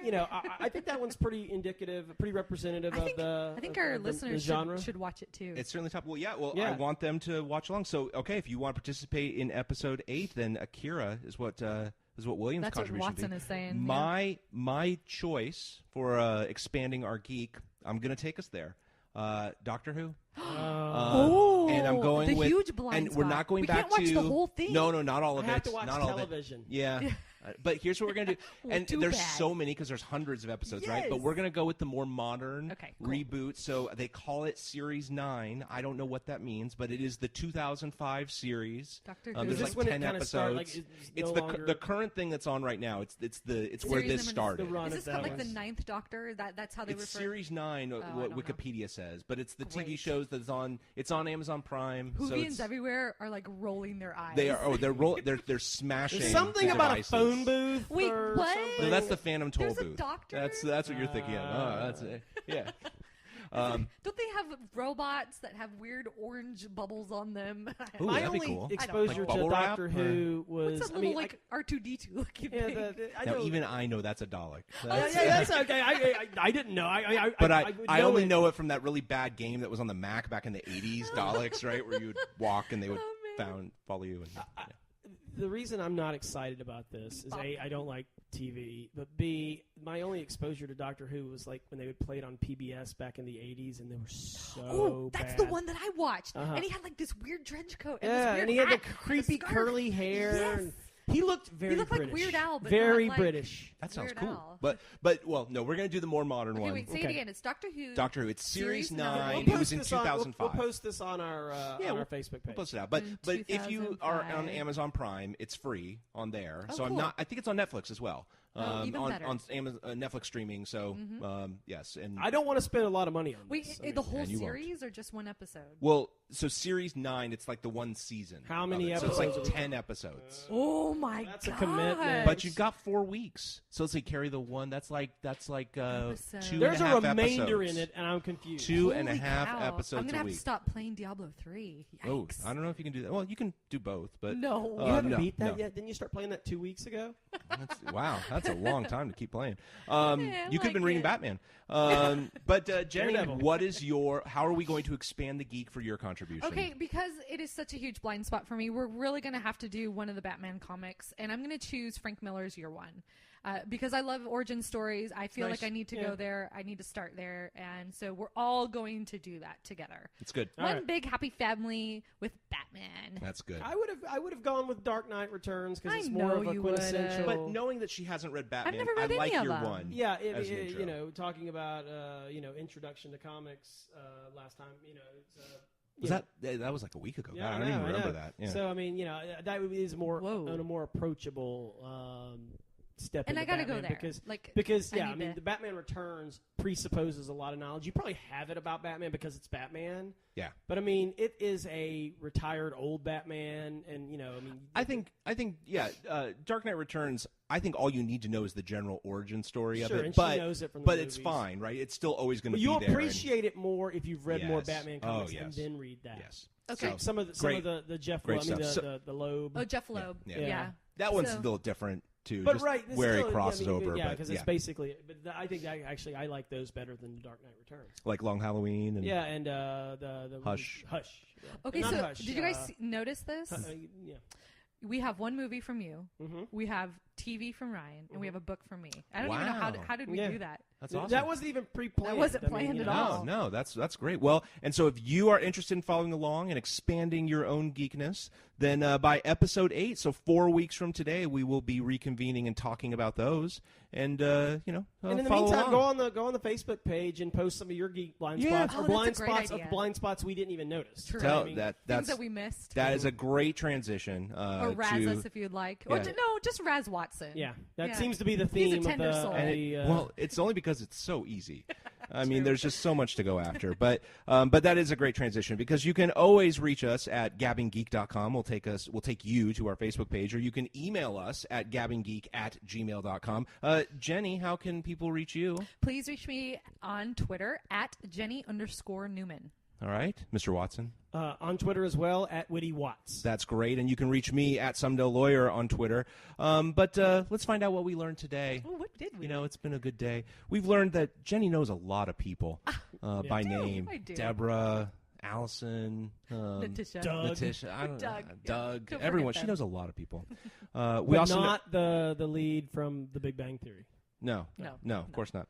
I think that one's pretty indicative, pretty representative of the. I think of our the listeners genre. should watch it too. It's certainly top. Well, yeah. Well, Yeah. I want them to watch along. So, okay, if you want to participate in episode 8, then Akira is what William's That's what contribution Watson be. is saying. My choice for expanding our geek, I'm going to take us there. Doctor Who. And I'm going the with huge blind and we're spot. not going we back can't watch to the whole thing. No, not all I of have it. to watch not all of it. television. Yeah. But here's what we're going to do. Well, And too there's bad. so many because there's hundreds of episodes, right? But Yes. we're going to go with the more modern Okay, cool. reboot. So they call it Series 9. I don't know what that means, but it is the 2005 series. Doctor Who. There's Is this like when it 10 kinda episodes. started, like, It's no longer- the current thing that's on right now. It's where Series this number- started. the run Is of this that called like the one. 9th Doctor? That's how they It's refer. Series 9, I what don't know. Wikipedia says, but it's the TV Great. shows that's on. It's on Amazon Prime. So Whovians it's, everywhere are like rolling their eyes. they are. Oh, they're smashing. There's something the about devices. a phone booth. Wait, or what? something. No, that's the Phantom Toll There's a booth. doctor? That's what you're thinking of. Oh, that's it. Yeah. Don't they have robots that have weird orange bubbles on them? Ooh, My that'd be only cool. exposure Like to bubble wrap, Doctor or- Who was. What's that I little mean, like R2D2 looking yeah, thing? I Now don't- even I know that's a Dalek. Yeah, That's- that's okay. I didn't know. But would I only it. know it from that really bad game that was on the Mac back in the 80s, Daleks, right, where you would walk and they would Oh, man. follow you. And, The reason I'm not excited about this is A, I don't like TV, but B, my only exposure to Doctor Who was like when they would play it on PBS back in the 80s, and they were so Oh, that's bad. the one that I watched. Uh-huh. And he had like this weird trench coat. And Yeah, this weird and he had the hat creepy and a scarf. curly hair. Yes. And he looked very He looked like British. Weird Al, but very not like- British. that sounds Weird cool. Al. But well, no, we're going to do the more modern Okay, one. wait, say it again. It's Doctor Who. Doctor Who. It's Series 9. We'll It We'll was in post this on- 2005. We'll post this on our Facebook page. We'll post it out. But In if you are on 2005. Amazon Prime, it's free on there. Oh, so I'm cool. not. I think it's on Netflix as well. Oh, even on better. on Amazon, Netflix streaming. So yes, and I don't want to spend a lot of money on Wait, this. the whole and you won't. series or just one episode? well, so Series 9, it's like the one season. How of many it. So it's like episodes are we 10 episodes. Oh my That's a god! commitment. But you've got 4 weeks. So let's say carry the one. That's like Episode. 2.5 There's a remainder episodes. in it, and I'm confused. Two Holy and a half cow. episodes I'm gonna a have week. to stop playing Diablo 3. Yikes. Oh, I don't know if you can do that. Well, you can do both, but No. You haven't no, beat that no. yet? Didn't you start playing that 2 weeks ago? Wow, that's a long time to keep playing. I You could have been like reading it. Batman. But Jenny, Daredevil. what is how are we going to expand the geek for your contribution? Okay, because it is such a huge blind spot for me, we're really going to have to do one of the Batman comics, and I'm going to choose Frank Miller's Year One. because I love origin stories. I feel Nice. like I need to Yeah. go there. I need to start there, and so we're all going to do that together. It's good. All One right. big happy family with Batman. That's good. I would have gone with Dark Knight Returns because I it's more know of a you quintessential. But knowing that she hasn't read Batman, never read I any like of your them. one. Yeah, as an intro. you know, talking about introduction to comics last time. You know, it's, That was like a week ago. Yeah, God, I don't even know. remember that. Yeah. So I mean, you know, that is more Whoa. on a more approachable step. And into I gotta Batman go there. because I yeah, I need mean, to- the Batman Returns presupposes a lot of knowledge. You probably have it about Batman because it's Batman. Yeah. But I mean, it is a retired old Batman, and you know, I mean, I think, yeah. Dark Knight Returns. I think all you need to know is the general origin story Sure, of it. and But she knows it from the but it's movies. fine, right? It's still always going to be you'll there. and- appreciate it more if you've read more Yes. Batman Oh, comics yes. and then read that. Yes. Okay. So, Some of great. the Jeff Great Loeb, I mean stuff. the Loeb. Oh, Jeff Loeb. Yeah. Yeah. that one's So- a little different too. But just right, it's where still, he crosses I mean, over. yeah, but because yeah. it's basically. But I think I like those better than the Dark Knight Returns. like Long Halloween and Yeah, and the Hush. Hush. Yeah. Okay, Not so Hush, did you guys notice this? yeah. We have one movie from you. Mm-hmm. We have TV from Ryan, and we have a book from me. I don't Wow. even know how did we Yeah. do that? That's awesome. That wasn't even pre-planned. That wasn't I mean, planned you at know. all. No, that's great. Well, and so if you are interested in following along and expanding your own geekness, then by episode 8, so 4 weeks from today, we will be reconvening and talking about those. And And in the follow meantime, along. go on the Facebook page and post some of your geek blind Yeah. spots Oh, or that's a blind great spots idea. of blind spots we didn't even notice. True. Tell I mean, that Things that's that we missed. that is a great transition. Or razz to, us if you'd like. Or Yeah. no, just Raz Watson. Yeah, that Yeah. seems to be the He's a theme of tender the. soul. And the, well, it's only because it's so easy. I mean, True. there's just so much to go after. But that is a great transition because you can always reach us at gabbinggeek.com. We'll take you to our Facebook page, or you can email us at gabbinggeek@gmail.com. Jenny, how can people reach you? Please reach me on Twitter at Jenny_Newman. All right, Mr. Watson. on Twitter as well at Witty Watts. That's great, and you can reach me at Someday Lawyer on Twitter. But let's find out what we learned today. Oh, what did we? You know, it's been a good day. We've learned that Jenny knows a lot of people by I do, name. I do. Deborah, Allison, Natisha. Doug. Natisha, I don't Doug, know, yeah. Doug, Don't everyone. forget She them. knows a lot of people. We But also not the lead from The Big Bang Theory. no, No. of course not.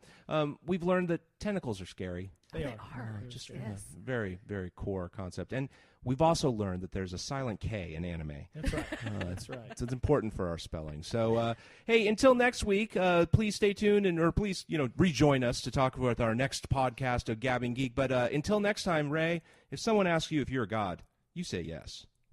We've learned that tentacles are scary. They They are. are. Just Yes. a very, very core concept. And we've also learned that there's a silent K in anime. That's right. That's right. So it's important for our spelling. So, hey, until next week, please stay tuned or please, rejoin us to talk about our next podcast of Gabbing Geek. But until next time, Ray, if someone asks you if you're a god, you say yes.